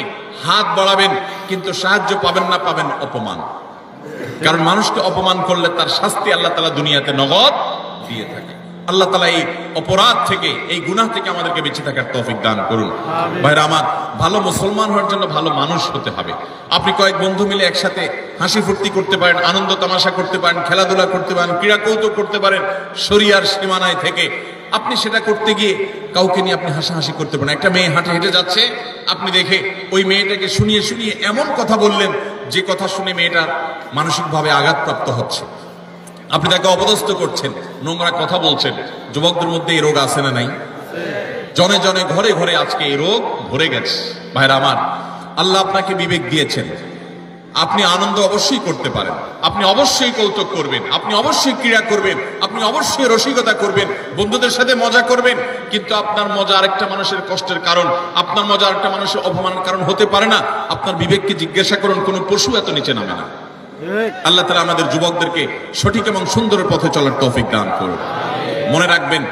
হাত বাড়াবেন, কিন্তু সাহায্য পাবেন না, পাবেন অপমান। কারণ মানুষকে অপমান করলে তার শাস্তি আল্লাহ তাআলা দুনিয়াতে নগদ দিয়ে থাকে। আল্লাহ তাআলা এই অপরাধ থেকে, এই গুনাহ থেকে আমাদেরকে বেঁচে থাকার তৌফিক দান করুন। ভাইরা আমার, ভালো মুসলমান হওয়ার জন্য ভালো মানুষ হতে হবে। আপনি কয়েক বন্ধু মিলে একসাথে হাসি ফুর্তি করতে পারেন, আনন্দ তামাশা করতে পারেন, খেলাধুলা করতে পারেন, ক্রীড়া কৌতুক করতে পারেন, শরিয়ার সীমানায় থেকে। আপনি সেটা করতে গিয়ে কাউকে নিয়ে আপনি হাসাহাসি করতে পারেন। একটা মেয়ে হাঁটে হেঁটে যাচ্ছে, আপনি দেখে ওই মেয়েটাকে শুনিয়ে শুনিয়ে এমন কথা বললেন যে কথা শুনে মেয়েটা মানসিকভাবে আঘাতপ্রাপ্ত হচ্ছে, আপনি তাকে অপদস্থ করছেন, নোংরা কথা বলছেন। যুবকদের মধ্যে এই রোগ আছে না নাই? জনে জনে ঘরে ঘরে আজকে এই রোগ ভরে গেছে। ভাইরা আমার, আল্লাহ আপনাকে বিবেক দিয়েছেন, আপনি আনন্দ অবশ্যই করতে পারেন, আপনি অবশ্যই কৌতুক করবেন, আপনি অবশ্যই ক্রীড়া করবেন, আপনি অবশ্যই রসিকতা করবেন, বন্ধুদের সাথে মজা করবেন, কিন্তু আপনার মজা আরেকটা মানুষের কষ্টের কারণ, আপনার মজা আরেকটা মানুষের অপমানের কারণ হতে পারে না। আপনার বিবেককে জিজ্ঞাসা করুন, কোন পশু এত নিচে নামে না। আল্লাহ তাআলা আমাদের যুবকদেরকে সঠিক এবং সুন্দর পথে চলার তৌফিক দান করুন। মনে রাখবেন,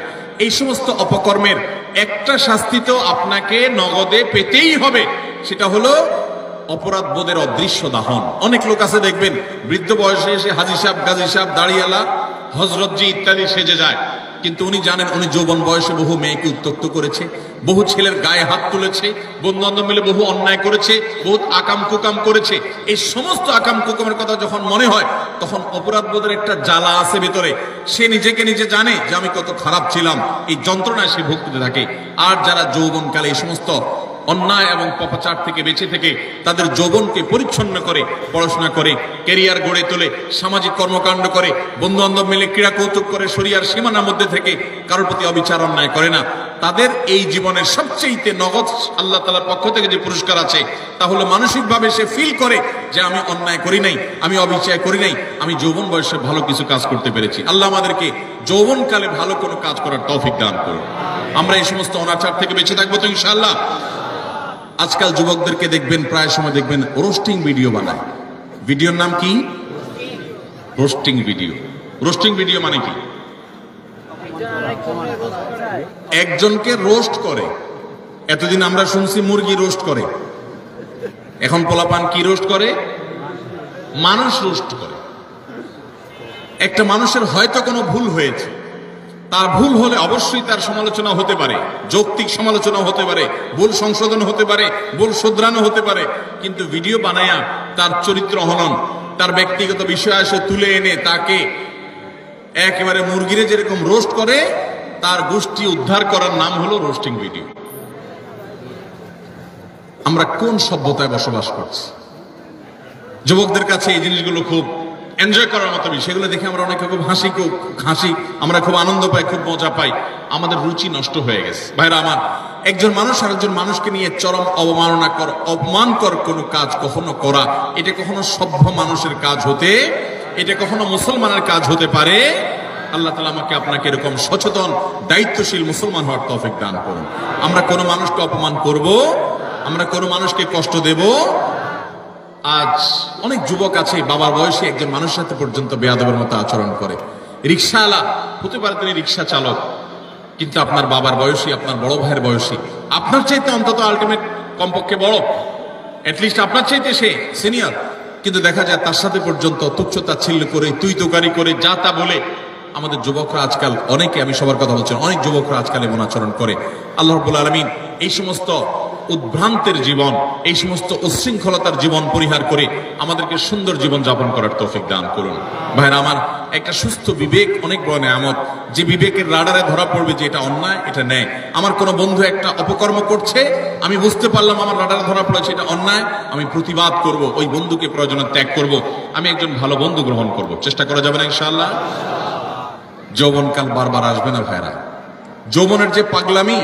এই সমস্ত অপকর্মের একটা শাস্তি তো আপনাকে নগদে পেতেই হবে, সেটা হলো অপরাধ বোধের অদৃশ্য দাহন। অনেক লোক আছে দেখবেন, বৃদ্ধ বয়সে এসে হাজী সাহেব, গাজী সাহেব, দাড়িওয়ালা, হযরতজি ইত্যাদি সেজে যায়, কিন্তু উনি জানেন উনি যৌবন বয়সে বহু মেয়েকে উত্ত্যক্ত করেছে, বহু ছেলের গায়ে হাত তুলেছে, বন্ধু বান্ধব মিলে বহু অন্যায় করেছে, বহুত আকাম কুকাম করেছে। এই সমস্ত আকাম কুকামের কথা যখন মনে হয়, তখন অপরাধ বোধের একটা জ্বালা আছে ভেতরে, সে নিজেকে নিজে জানে যে আমি কত খারাপ ছিলাম, এই যন্ত্রণায় সে ভুগতে থাকে। আর যারা যৌবনকালে এই সমস্ত অন্যায় এবং পাপাচার থেকে বেঁচে থেকে তাদের যৌবনকে পরিচ্ছন্ন করে, পড়াশোনা করে, ক্যারিয়ার গড়ে তোলে, সামাজিক কর্মকাণ্ড করে, বন্ধু বান্ধব মিলে ক্রীড়া কৌতুক করে, শরিয়ার সীমানার মধ্যে থেকে কারোর প্রতি অবিচার অন্যায় করে না, তাদের এই জীবনের সবচেয়ে নগদ আল্লাহ তাআলার পক্ষ থেকে যে পুরস্কার আছে, তা হলো মানসিকভাবে সে ফিল করে যে আমি অন্যায় করি নাই, আমি অবিচার করি নাই, আমি যৌবন বয়সে ভালো কিছু কাজ করতে পেরেছি। আল্লাহ আমাদেরকে যৌবনকালে ভালো কোনো কাজ করার তৌফিক দান করুন। আমরা এই সমস্ত অনাচার থেকে বেঁচে থাকবো তো ইনশাআল্লাহ। আজকাল যুবকদেরকে দেখবেন, প্রায় সময় দেখবেন রোস্টিং ভিডিও বানায়। ভিডিওর নাম কি? Roasting video. রোস্টিং ভিডিও মানে কি? একজনকে রোস্ট করে। এতদিন আমরা শুনছি মুরগি রোস্ট করে, এখন পোলাপান কি রোস্ট করে? মানুষ রোস্ট করে। একটা মানুষের হয়তো কোনো ভুল হয়েছে, তার ভুল হলে অবশ্যই তার সমালোচনা হতে পারে, যৌক্তিক সমালোচনা হতে পারে, ভুল সংশোধন হতে পারে, ভুল শুধরানো হতে পারে, কিন্তু ভিডিও বানায়া তার চরিত্র হনন, তার ব্যক্তিগত বিষয় আসে তুলে এনে তাকে একেবারে মুরগিরে যেরকম রোস্ট করে, তার গোষ্ঠী উদ্ধার করার নাম হলো রোস্টিং ভিডিও। আমরা কোন সভ্যতায় বসবাস করছি? যুবকদের কাছে এই জিনিসগুলো খুব এনজয় করার মতো বিষয়, সেগুলো দেখে আমরা অনেকে খুব হাসি, আমরা খুব আনন্দ পাই, খুব মজা পাই, আমাদের রুচি নষ্ট হয়ে গেছে। ভাইরা আমার, একজন মানুষ আরেকজন মানুষকে নিয়ে চরম অপমানকর কোনো কাজ কখনো করা, এটা কখনো সভ্য মানুষের কাজ এটা কখনো মুসলমানের কাজ হতে পারে। আল্লাহ তাআলা আমাকে আপনাকে এরকম সচেতন দায়িত্বশীল মুসলমান হওয়ার তৌফিক দান করুন। আমরা কোনো মানুষকে অপমান করব, আমরা কোনো মানুষকে কষ্ট দেব। আজ অনেক যুবক আছে বাবার বয়সী একজন মানুষের সাথে পর্যন্ত বেয়াদবের মতো আচরণ করে। রিক্সাওয়ালা হতে পারে, তিনি রিক্সা চালক, কিন্তু আপনার বাবার বয়সী, আপনার বড় ভাইয়ের বয়সী, আপনার চাইতে অন্তত আলটিমেট কমপক্ষে বড়, অ্যাটলিস্ট আপনার চাইতে সে সিনিয়র, কিন্তু দেখা যায় তার সাথে পর্যন্ত তুচ্ছতাচ্ছিল্য করে, তুই তোকারি করে, যা তা বলে আমাদের যুবকরা আজকাল অনেকে, আমি সবার কথা বলছি, অনেক যুবকরা আজকাল এমন আচরণ করে। আল্লাহ রাব্বুল আলামিন এই সমস্ত উদ্ভ্রান্তের জীবন, এই সমস্ত উচ্ছৃঙ্খলতার জীবন পরিহার করে আমাদেরকে সুন্দর জীবন যাপন করার তৌফিক দান করুন। ভাইরা আমার, একটা সুস্থ বিবেক অনেক বড় নেয়ামত, যে বিবেকের রাডারে ধরা পড়বে যে এটা অন্যায়, এটা ন্যায়। আমার কোনো বন্ধু একটা অপকর্ম করছে, আমি বুঝতে পারলাম আমার রাডারে ধরা পড়েছে এটা অন্যায়, আমি প্রতিবাদ করব, ওই বন্ধুকে প্রয়োজনে ত্যাগ করব, আমি একজন ভালো বন্ধু গ্রহণ করব। চেষ্টা করা যাবে না ইনশাআল্লাহ? যৌবনকাল বারবার আসবে না ভাইরা। যৌবনের যে পাগলামি,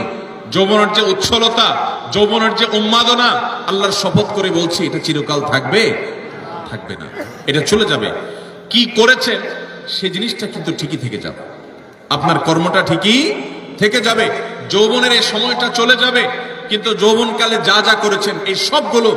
যৌবনের যে উচ্ছলতা, যৌবনের যে উন্মাদনা, আল্লাহর শপথ করে বলছি এটা চিরকাল থাকবে না, এটা চলে যাবে। কি করেছেন সে জিনিসটা কিন্তু ঠিকই থেকে যাবে, আপনার কর্মটা ঠিকই থেকে যাবে। যৌবনের এই সময়টা চলে যাবে, কিন্তু যৌবনকালে যা যা করেছেন এই সবগুলো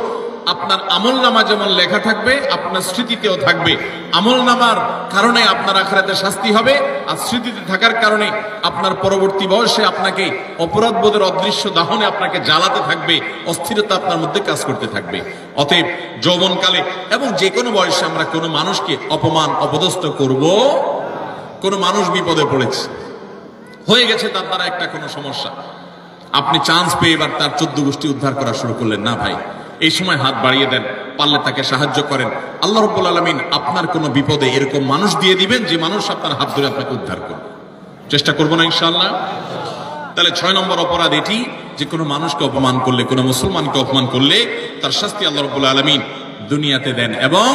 আপনার আমলনামা যেমন লেখা থাকবে, আপনার স্মৃতিতেও থাকবে। আমলনামার কারণে আপনার আখিরাতে শাস্তি হবে, আর স্মৃতিতে থাকার কারণে আপনার পরবর্তী বয়সে আপনাকে অপরাধবোধের অদৃশ্য দাহনে আপনাকে জ্বালাতে থাকবে, অস্থিরতা আপনার মধ্যে কাজ করতে থাকবে। অতএব যৌবনকালে এবং যে কোনো বয়সে আমরা কোনো মানুষকে অপমান অপদস্থ করব। কোনো মানুষ বিপদে পড়েছে, হয়ে গেছে তার দ্বারা একটা কোনো সমস্যা, আপনি চান্স পেয়ে এবার তার 14 গোষ্ঠী উদ্ধার করা শুরু করলেন না ভাই। এই সময় হাত বাড়িয়ে দেন, পারলে তাকে সাহায্য করেন। আল্লাহ রাব্বুল আলামিন আপনার কোনো বিপদে এরকম মানুষ দিয়ে দিবেন যে মানুষ আপনার হাত ধরে আপনাকে উদ্ধার করবে। চেষ্টা করবো না ইনশাআল্লাহ? তাহলে 6 নম্বর অপরাধ এটি, যে কোনো মানুষকে অপমান করলে, কোনো মুসলমানকে অপমান করলে তার শাস্তি আল্লাহ রাব্বুল আলামিন দুনিয়াতে দেন। এবং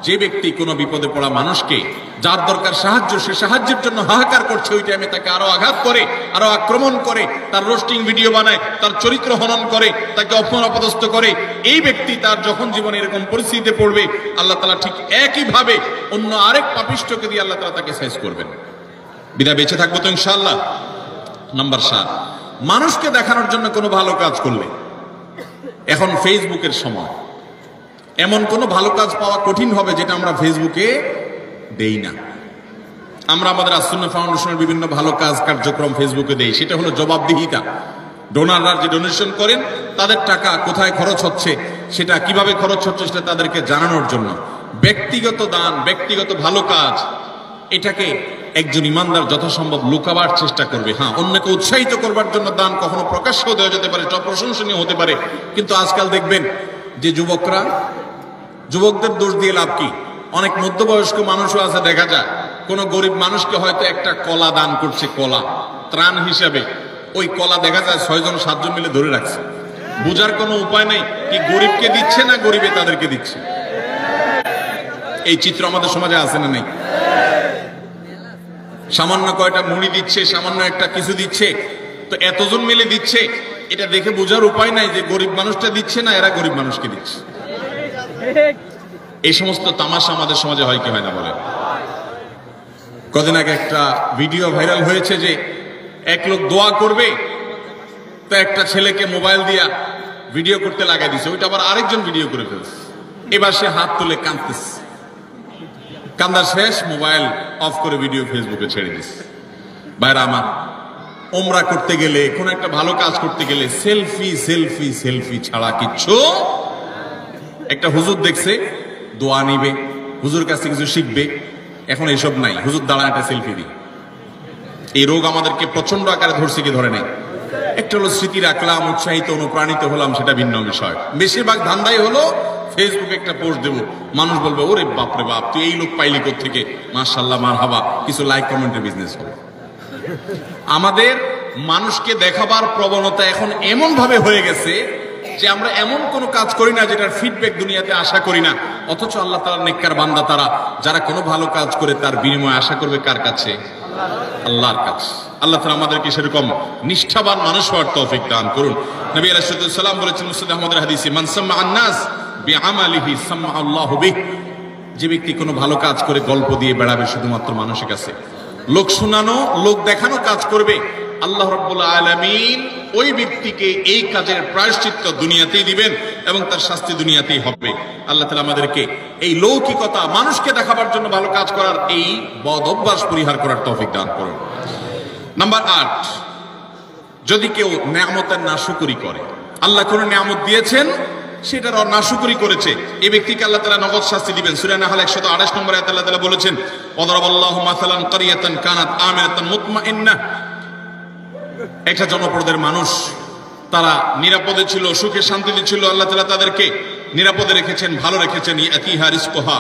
যে ব্যক্তি কোনো বিপদে পড়া মানুষকে, যার দরকার সাহায্য, সে সাহায্যের জন্য হাহাকার করছে, ওই টাইমে তাকে আরো আঘাত করে, আরো আক্রমণ করে, তার রোস্টিং ভিডিও বানায়, তার চরিত্র হনন করে, তাকে অপমান অপদস্থ করে, এই ব্যক্তি তার যখন জীবনে এরকম পরিস্থিতিতে পড়বে, আল্লাহ তাআলা ঠিক একইভাবে অন্য আরেক পাপিষ্ঠকে দিয়ে আল্লাহ তাআলা তাকে সাইজ করবেন। বিনা বেঁচে থাকবো তো ইনশাআল্লাহ? নাম্বার 7, মানুষকে দেখানোর জন্য কোনো ভালো কাজ করলে, এখন ফেসবুকের সময়, এমন কোনো ভালো কাজ পাওয়া কঠিন হবে যেটা আমরা ফেসবুকে দেই না। আমরা আমাদের আসুন্নাহ ফাউন্ডেশনের বিভিন্ন ভালো কাজ কার্যক্রম ফেসবুকে দেই, সেটা হলো জবাবদিহিতা। ডোনাররা যে ডোনেশন করেন তাদের টাকা কোথায় খরচ হচ্ছে, সেটা কিভাবে খরচ হচ্ছে, সেটা তাদেরকে জানানোর জন্য। ব্যক্তিগত দান, ব্যক্তিগত ভালো কাজ, এটাকে একজন ইমানদার যথাসম্ভব লুকাবার চেষ্টা করবে। হ্যাঁ, অন্যকে উৎসাহিত করবার জন্য দান কখনো প্রকাশ্যও দেওয়া যেতে পারে, প্রশংসনীয় হতে পারে, কিন্তু আজকাল দেখবেন যে যুবকদের দোষ দিয়ে লাভ কি? অনেক মধ্যবয়স্ক মানুষও আছে, দেখা যায় কোনো গরিব মানুষকে হয়তো একটা কলা দান করছে, কলা ত্রাণ হিসাবে, ওই কলা দেখা যায় 6 জন 7 জন মিলে ধরে রাখছে। বোঝার কোনো উপায় নেই কি গরিবকে দিচ্ছে না গরিবে তাদেরকে দিচ্ছে। এই চিত্র আমাদের সমাজে আছে না নেই? সামান্য কয়টা মুড়ি দিচ্ছে, সামান্য একটা কিছু দিচ্ছে, তো এতজন মিলে দিচ্ছে, এটা দেখে বোঝার উপায় নাই যে গরিব মানুষটা দিচ্ছে না এরা গরিব মানুষকে দিচ্ছে। এই সমস্ত তামাশা আমাদের সমাজে হয় কি হয় না বলেন? কদিন আগে একটা ভিডিও ভাইরাল হয়েছে যে এক লোক দোয়া করবে, তো একটা ছেলেকে মোবাইল দিয়া ভিডিও করতে লাগাই দিছে, ওইটা আবার আরেকজন ভিডিও করে ফেলছে। এবার সে হাত তুলে কাঁদতেছে, কান্দার শেষ, মোবাইল অফ করে ভিডিও ফেসবুকে ছেড়ে দিছে। ভাইরা আমার, ওমরা করতে গেলে, কোন একটা ভালো কাজ করতে গেলে সেলফি সেলফি সেলফি ছাড়া কিচ্ছু। একটা হুজুর দেখছে দোয়া নিবে, হুজুর কাছ থেকে কিছু শিখবে, এখন এসব নাই, হুজুর দাঁড়ায় একটা সেলফি দিই। এই রোগ আমাদেরকে প্রচন্ড আকারে ধরছে কি ধরে নাই? একটা হলো স্মৃতি রাখলাম, উৎসাহিত অনুপ্রাণিত হলাম, সেটা ভিন্ন বিষয়। বেশিরভাগ ধান্দাই হলো ফেসবুকে একটা পোস্ট দেবো, মানুষ বলবে ওরে বাপরে বাপ, তুই এই লোক পাইলি কোত্থেকে, মাশাআল্লাহ মারহাবা, কিছু লাইক কমেন্টের বিজনেস হবে। আমাদের মানুষকে দেখাবার প্রবণতা এখন এমন ভাবে হয়ে গেছে যে আমরা এমন কোনো কাজ করি না যেটার ফিডব্যাক দুনিয়াতে আশা করি না, অথচ আল্লাহ তাআলার নেককার বান্দা তারা, যারা কোনো ভালো কাজ করে তার বিনিময়ে আশা করবে কার কাছে? আল্লাহর কাছে। আল্লাহ তাআলা আমাদেরকে সেরকম নিষ্ঠাবান মানুষ হওয়ার তৌফিক দান করুন। নবী আলাইহিস সালাম বলেছেন মুসনাদ আহমদের হাদিসে, মান সাম্মা আন-নাস বিআমালিহি সাম্মা আল্লাহু বিহি। যে ব্যক্তি কোনো ভালো কাজ করে গল্প দিয়ে বেড়াবে শুধুমাত্র মানুষের কাছে, লোক শোনানো, লোক দেখানো কাজ করবে, আল্লাহ রাব্বুল আলামিন ওই ব্যক্তিকে এই কাজের প্রায়শ্চিত্ত দুনিয়াতেই দিবেন এবং তার শাস্তি দুনিয়াতেই হবে। আল্লাহ তাআলা আমাদেরকে এই লৌকিকতা, মানুষকে দেখাবার জন্য ভালো কাজ করার এই বদ অভ্যাস পরিহার করার তৌফিক দান করুন। নাম্বার 8, যদি কেউ নেয়ামতের নাশুকরি করে, আল্লাহ কোন নেয়ামত দিয়েছেন সেটার নাশুকরি করেছে, এই ব্যক্তিকে আল্লাহ তাআলা নগদ শাস্তি দিবেন। সূরা নাহল 128 নম্বরে আল্লাহ তাআলা বলেছেন, ওয়াদারাবাল্লাহু মাসালান কারিয়াতান কানাত আমিনাতান মুতমাইন্নাহ। একটা জনপদের মানুষ, তারা নিরাপদে ছিল, সুখে শান্তিতে ছিল, আল্লাহ তাআলা তাদেরকে নিরাপদে রেখেছেন, ভালো রেখেছেন। ইয়াতিহা রিজকুহা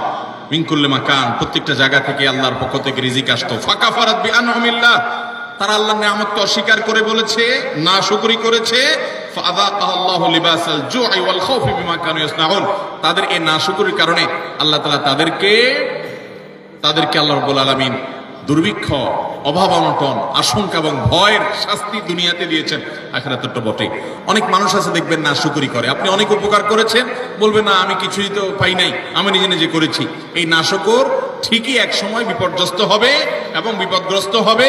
মিন কুল্লি মাকান, প্রত্যেকটা জায়গা থেকে আল্লাহর পক্ষ থেকে রিজিক আসতো। ফাকাফারাত বিআনউমিল্লাহ, তারা আল্লাহর নিয়ামতকে অস্বীকার করে বলেছে, নাশুকরি করেছে। ফাযাকাল্লাহু লিবাসাল জু'i ওয়াল খাউফি বিমা কানু ইয়াসনাউন, তাদের এই নাশুকরির কারণে আল্লাহ তাআলা তাদেরকে আল্লাহ রাব্বুল আলামিন দুর্ভিক্ষ, অভাব অনটন, আশঙ্কা এবং ভয়ের শাস্তি দুনিয়াতে দিয়েছেন, আখিরাতে তো বটে। অনেক মানুষ আছে দেখবেন নাশুকরি করে, আপনি অনেক উপকার করেছেন, বলবেন না আমি কিছুই তো পাই নাই, আমি নিজে নিজে করেছি। এই নাশুকর ঠিকই এক সময় বিপর্যস্ত হবে এবং বিপদগ্রস্ত হবে,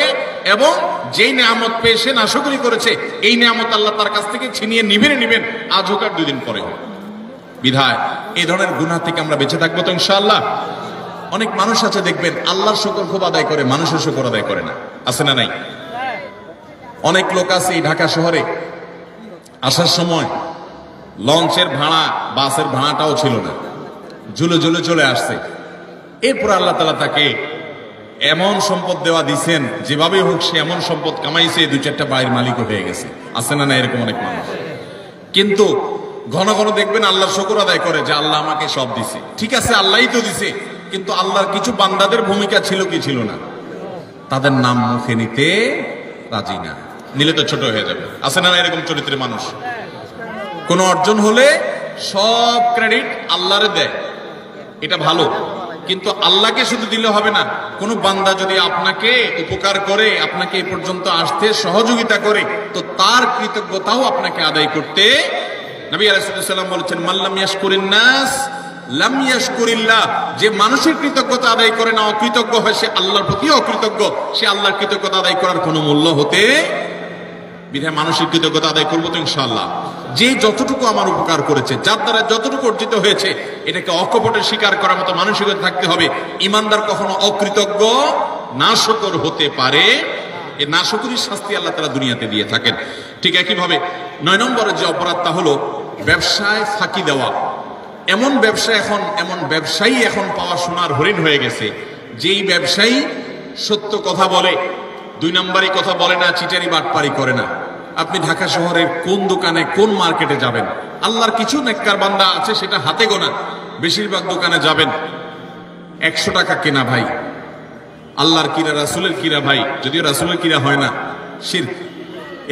এবং যেই নিয়ামত পেয়ে সে নাশুকরি করেছে, এই নিয়ামত আল্লাহ তার কাছ থেকে ছিনিয়ে নিবেন আজ হোক আর 2 দিন পরে হোক। বিধায় এই ধরনের গুনাহ থেকে আমরা বেঁচে থাকবো তো ইনশাআল্লাহ। অনেক মানুষ আছে দেখবেন আল্লাহর শুকর খুব আদায় করে, মানুষের শুকর আদায় করে না, আছে না নাই? অনেক লোক আছে এই ঢাকা শহরে আসার সময় লঞ্চের ভাড়া, বাসের ভাড়াটাও ছিল না, ঝুলে ঝুলে চলে আসছে। এরপর আল্লাহ তাআলা তাকে এমন সম্পদ দেওয়া দিছেন, যেভাবে হোক সে এমন সম্পদ কামাইছে, 2-4টা বাড়ির মালিকও হয়ে গেছে, আছে না না? এরকম অনেক মানুষ। কিন্তু ঘন ঘন দেখবেন আল্লাহর শুকর আদায় করে যে আল্লাহ আমাকে সব দিছে। ঠিক আছে, আল্লাহই তো দিছে, কিন্তু আল্লাহর কিছু বান্দাদের ভূমিকা ছিল কি ছিল না? তাদের নাম মুখে নিতে রাজি না, নিলে তো ছোট হয়ে যাবে, আছে না এরকম চরিত্রের মানুষ? কোন অর্জন হলে সব ক্রেডিট আল্লাহরে দেয়, এটা ভালো, কিন্তু আল্লাহকে শুধু দিলে হবে না। কোন বান্দা যদি আপনাকে উপকার করে, আপনাকে এই পর্যন্ত আসতে সহযোগিতা করে, তো তার কৃতজ্ঞতাও আপনাকে আদায় করতে। নবী আলাইহিস সালাম বলেছেন, মাল্লাম ইয়াশকুরিন নাস লাম ইয়াশকুরিল্লাহ, যে মানুষের কৃতজ্ঞতা আদায় করে না, অকৃতজ্ঞ হয়, সে আল্লাহর প্রতি অকৃতজ্ঞ, সে আল্লাহর কৃতজ্ঞতা আদায় করার কোনো মূল্য হতে। বিধায় মানুষের কৃতজ্ঞতা আদায় করবো তো ইনশাআল্লাহ। যে যতটুকু আমার উপকার করেছে, যার দ্বারা যতটুকু অর্জিত হয়েছে, এটাকে অকপটে স্বীকার করার মতো মানসিকতা থাকতে হবে। ইমানদার কখনো অকৃতজ্ঞ, নাশুকর হতে পারে। এই নাশুকরির শাস্তি আল্লাহ তাআলা দুনিয়াতে দিয়ে থাকেন। ঠিক একইভাবে 9 নম্বরের যে অপরাধ, তা হলো ব্যবসায় ফাঁকি দেওয়া। এমন ব্যবসায়ী এখন পাওয়া সোনার হরিণ হয়ে গেছে, যেই ব্যবসায়ী সত্য কথা বলে, 2 নম্বরই কথা বলে না, চিটারি বাটপারি করে না। আপনি ঢাকা শহরের কোন দোকানে, কোন মার্কেটে যাবেন, আল্লাহর কিছু নেককার বান্দা আছে, সেটা হাতে গোনা, বেশিরভাগ দোকানে যাবেন 100 টাকা কেনা ভাই, আল্লাহর কিরা, রাসূলের কিরা ভাই, যদিও রাসূলের কিরা হয় না, শিরক।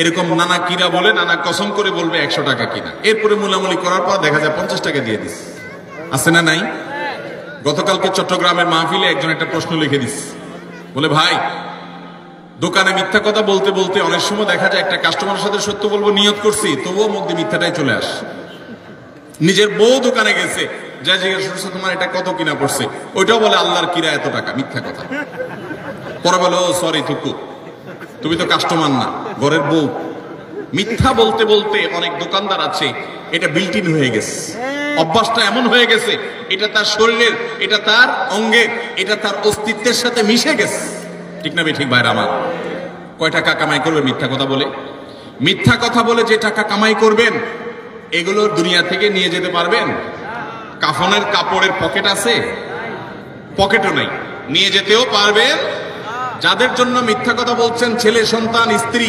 এরকম নানা কিরা বলে, নানা কসম করে বলবে 100 টাকা কিনা, এরপরে মুলামুলি করার পর দেখা যায় 50 টাকা দিয়ে দিস, আছে না নাই? গতকালকে চট্টগ্রামের মাহফিলে একজন একটা প্রশ্ন লিখে দিস, বলে ভাই দোকানে মিথ্যা কথা বলতে বলতে অনেক সময় দেখা যায় একটা কাস্টমারের সাথে সত্য বলবো নিয়ত করছি, তবুও মুখ দিয়ে মিথ্যাটাই চলে আস। নিজের বউ দোকানে গেছে, যা জিজ্ঞেস করছে তোমার এটা কত কিনা পড়ছে, ওইটাও বলে আল্লাহর কিরা এত টাকা, মিথ্যা কথা। পরে বলে ও সরি থুকু, তুমি তো কাস্টমার না, ঘরের বউ। মিথ্যা বলতে বলতে অনেক দোকানদার আছে, এটা বিল্ট ইন হয়ে গেছে, অভ্যাসটা এমন হয়ে গেছে, এটা তার শরীরের, এটা তার অঙ্গের, এটা তার অস্তিত্বের সাথে মিশে গেছে। ঠিক না ঠিক ভাইরা আমার? কয় টাকা কামাই করবে মিথ্যা কথা বলে? মিথ্যা কথা বলে যে টাকা কামাই করবেন, এগুলো দুনিয়া থেকে নিয়ে যেতে পারবেন? কাফনের কাপড়ের পকেট আছে? পকেটও নাই, নিয়ে যেতেও পারবেন? যাদের জন্য মিথ্যা কথা বলছেন, ছেলে সন্তান, স্ত্রী,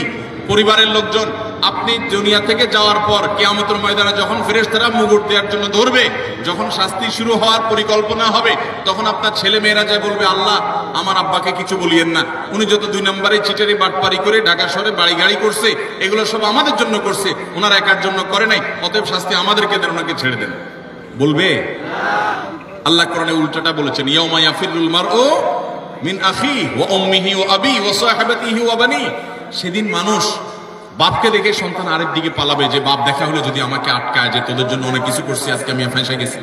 পরিবারের লোকজন, আপনি দুনিয়া থেকে যাওয়ার পর কিয়ামতের ময়দানে যখন ফেরেশতারা মুগুর দেওয়ার জন্য ধরবে, যখন শাস্তি শুরু হওয়ার পরিকল্পনা হবে, তখন আপনার ছেলে মেয়েরা যায় বলবে, আল্লাহ আমার আব্বাকে কিছু বলিয়েন না, উনি যত 2 নম্বরে চিটারি বাটপারি করে ঢাকা শহরে বাড়ি গাড়ি করছে, এগুলো সব আমাদের জন্য করছে, ওনার একার জন্য করে নাই, অতএব শাস্তি আমাদেরকে দেন, ওনাকে ছেড়ে দেন। বলবে? আল্লাহ কোরআনে উল্টাটা বলেছেন, ইয়াউমা ইয়াফিরুল মারউ মিন আখি ওয়া উম্মিহি ওয়া আবি ওয়া সাহিবাতিহি ওয়া বানি। সেদিন মানুষ বাপকে দেখে সন্তান আরেক দিকে পালাবে, যে বাপ দেখা হলে যদি আমাকে আটকায় যে তোদের জন্য অনেক কিছু করছি, আজকে আমি ফাঁসে গেছি।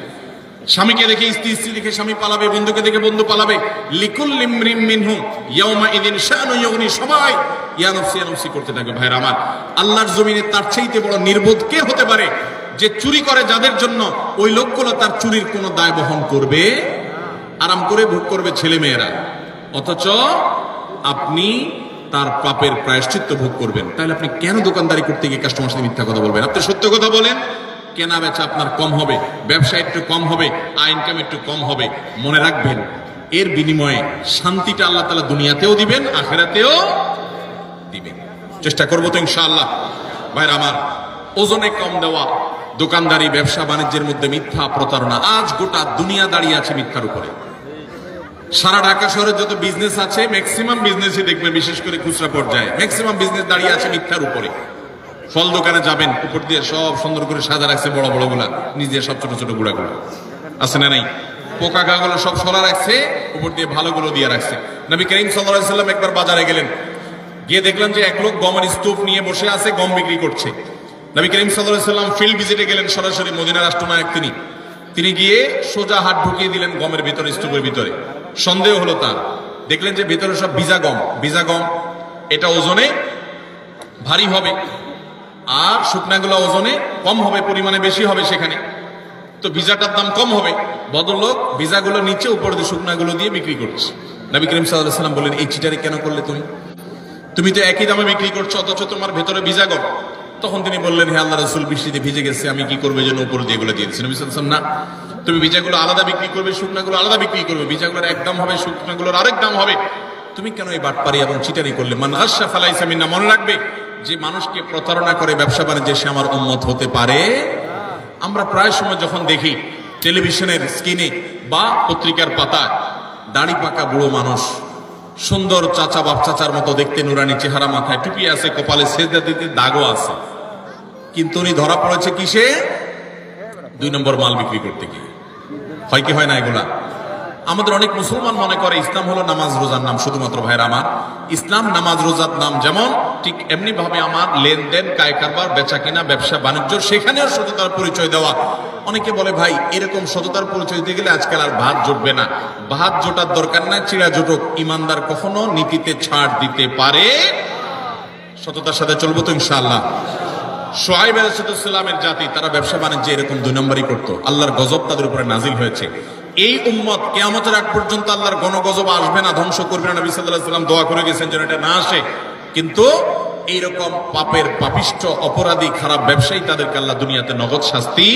স্বামীকে দেখে স্ত্রী, স্ত্রী দেখে স্বামী পালাবে, বন্ধুকে দেখে বন্ধু পালাবে। লিকুল্লি ইমরিম মিনহুম ইয়াউমা ইদিন শানু ইউগনি। সবাই ইয়া নফসি করতে থাকবে। ভাইরা আমার, আল্লাহর জমিনে তার চাইতে বড় নির্বোধ কে হতে পারে যে চুরি করে যাদের জন্য ওই লোকগুলো তার চুরির কোনো দায় বহন করবে? আরাম করে ভোগ করবে ছেলে মেয়েরা, অথচ আপনি তার পাপের প্রায়শ্চিত্ত ভোগ করবেন। তাহলে আপনি কেন দোকানদারি করতে গিয়ে কাস্টমার সাথে মিথ্যা কথা বলবেন? আপনি সত্য কথা বলেন, কেনা বেচা আপনার কম হবে, ব্যবসা একটু কম হবে, ইনকাম একটু কম হবে। মনে রাখবেন, এর বিনিময়ে শান্তিটা আল্লাহ তাআলা দুনিয়াতেও দিবেন, আখিরাতেও দিবেন। চেষ্টা করবো তো ইনশাআল্লাহ। ভাইরা আমার, ওজনে কম দেওয়া, দোকানদারি, ব্যবসা বাণিজ্যের মধ্যে মিথ্যা, প্রতারণা। আজ গোটা দুনিয়া দাঁড়িয়ে আছে মিথ্যার উপরে। সারা ঢাকা শহরে যত বিজনেস আছে, ম্যাক্সিমাম বিজনেসই দেখবেন, বিশেষ করে খুচরা পর্যায়ে ম্যাক্সিমাম বিজনেস দাঁড়িয়ে আছে মিথ্যার উপরে। ফল দোকানে যাবেন, উপর দিয়ে সব সুন্দর করে সাজা রাখছে, বড় বড় গুলা, নিচ দিয়ে সব ছোট ছোট গুলা গুলা আছে না নাই? পোকা গুলো সব সরা রাখছে, উপর দিয়ে ভালোগুলো দিয়ে রাখছে। নবী করিম সাল্লাল্লাহু আলাইহি ওয়াসাল্লাম একবার বাজারে গেলেন, গিয়ে দেখলেন যে এক লোক গমের স্তূপ নিয়ে বসে আছে, গম বিক্রি করছে। নবী করিম সাল্লাল্লাহু আলাইহি ওয়াসাল্লাম ফিল্ড ভিজিটে গেলেন, সরাসরি মদিনার রাষ্ট্রনায়ক তিনি গিয়ে সোজা হাত ঢুকিয়ে দিলেন গমের ভিতরে, স্তূপের ভিতরে। সন্দেহ হলো তার, দেখলেন যে ভিতরে সব ভিজা গম। এটা ওজনে ভারী হবে, আর শুকনাগুলো ওজনে কম হবে, পরিমাণে বেশি হবে সেখানে, তো ভিজাটার দাম কম হবে। ভদ্রলোক ভিজাগুলো নিচে, উপর দিয়ে শুকনাগুলো দিয়ে বিক্রি করছে। নবী করিম সাল্লাল্লাহু আলাইহি ওয়াসাল্লাম বললেন, এই চিটারি কেন করলে তুমি তো একই দামে বিক্রি করছো, অথচ তোমার ভেতরে ভিজা গম। তখন তিনি বললেন, হে আল্লাহ রাসূল, বৃষ্টিতে ভিজে গেছে, আমি কি করবো, যেন উপর দিয়ে এগুলো দিয়ে দিচ্ছি। নবী সাল্লাল্লাহু আলাইহি ওয়াসাল্লাম, না, তুমি ভিজাগুলো আলাদা বিক্রি করবে, শুকনাগুলো আলাদা বিক্রি করবে। ভিজাগুলোর এক দাম হবে, শুকনাগুলোর আরেক দাম হবে। তুমি কেন এই বাটপারি এবং চিটারি করলে? মান গাশশা ফালাইসা মিন্না। মনে রাখবে, যে মানুষকে প্রতারণা করে ব্যবসা বাণিজ্যে, সে আমার উম্মত হতে পারে। আমরা প্রায় সময় যখন দেখি টেলিভিশনের স্ক্রিনে বা পত্রিকার পাতায়, দাড়ি পাকা বুড়ো মানুষ, সুন্দর চাচা, বাপ চাচার মতো দেখতে, নুরানি চেহারা, মাথায় টুপি আছে, কপালে সেজদা দিতে দাগও আছে, কিন্তু উনি ধরা পড়েছে কিসে? 2 নম্বর মাল বিক্রি করতে গিয়ে। হয় কি হয় না এগুলা? আমাদের অনেক মুসলমান মনে করে ইসলাম হলো নামাজ রোজার নাম শুধুমাত্র। ভাইরা আমার, ইসলাম নামাজ রোজার নাম যেমন, ঠিক এমনি ভাবে আমার লেনদেন, কায় কারবার, বেচা কিনা, ব্যবসা বাণিজ্য, সেখানেও সততার পরিচয় দেওয়া। অনেকে বলে, ভাই এরকম সততার পরিচয় দিতে গেলে আজকাল আর ভাত জুটবে না। ভাত জোটার দরকার নাই, চিড়া জোটক। ইমানদার কখনো নীতিতে ছাড় দিতে পারে। সততার সাথে চলবো তো ইনশাআল্লাহ। শুআয়ব আলাইহিস সালামের জাতি, তারা ব্যবসা বাণিজ্যে এরকম 2 নম্বরই করতো। আল্লাহর গজব তাদের উপরে নাজিল হয়েছে। এই উম্মত কিয়ামতের আগ পর্যন্ত আল্লাহর গণগজব আসবে না, ধ্বংস করবে না। নবী সাল্লাল্লাহু আলাইহি ওয়াসাল্লাম দোয়া করে গেছেন যেন এটা না আসে। কিন্তু এইরকম পাপের, পাপিষ্ঠ, অপরাধী, খারাপ ব্যবসায়ী, তাদেরকে আল্লাহ দুনিয়াতে নগদ শাস্তি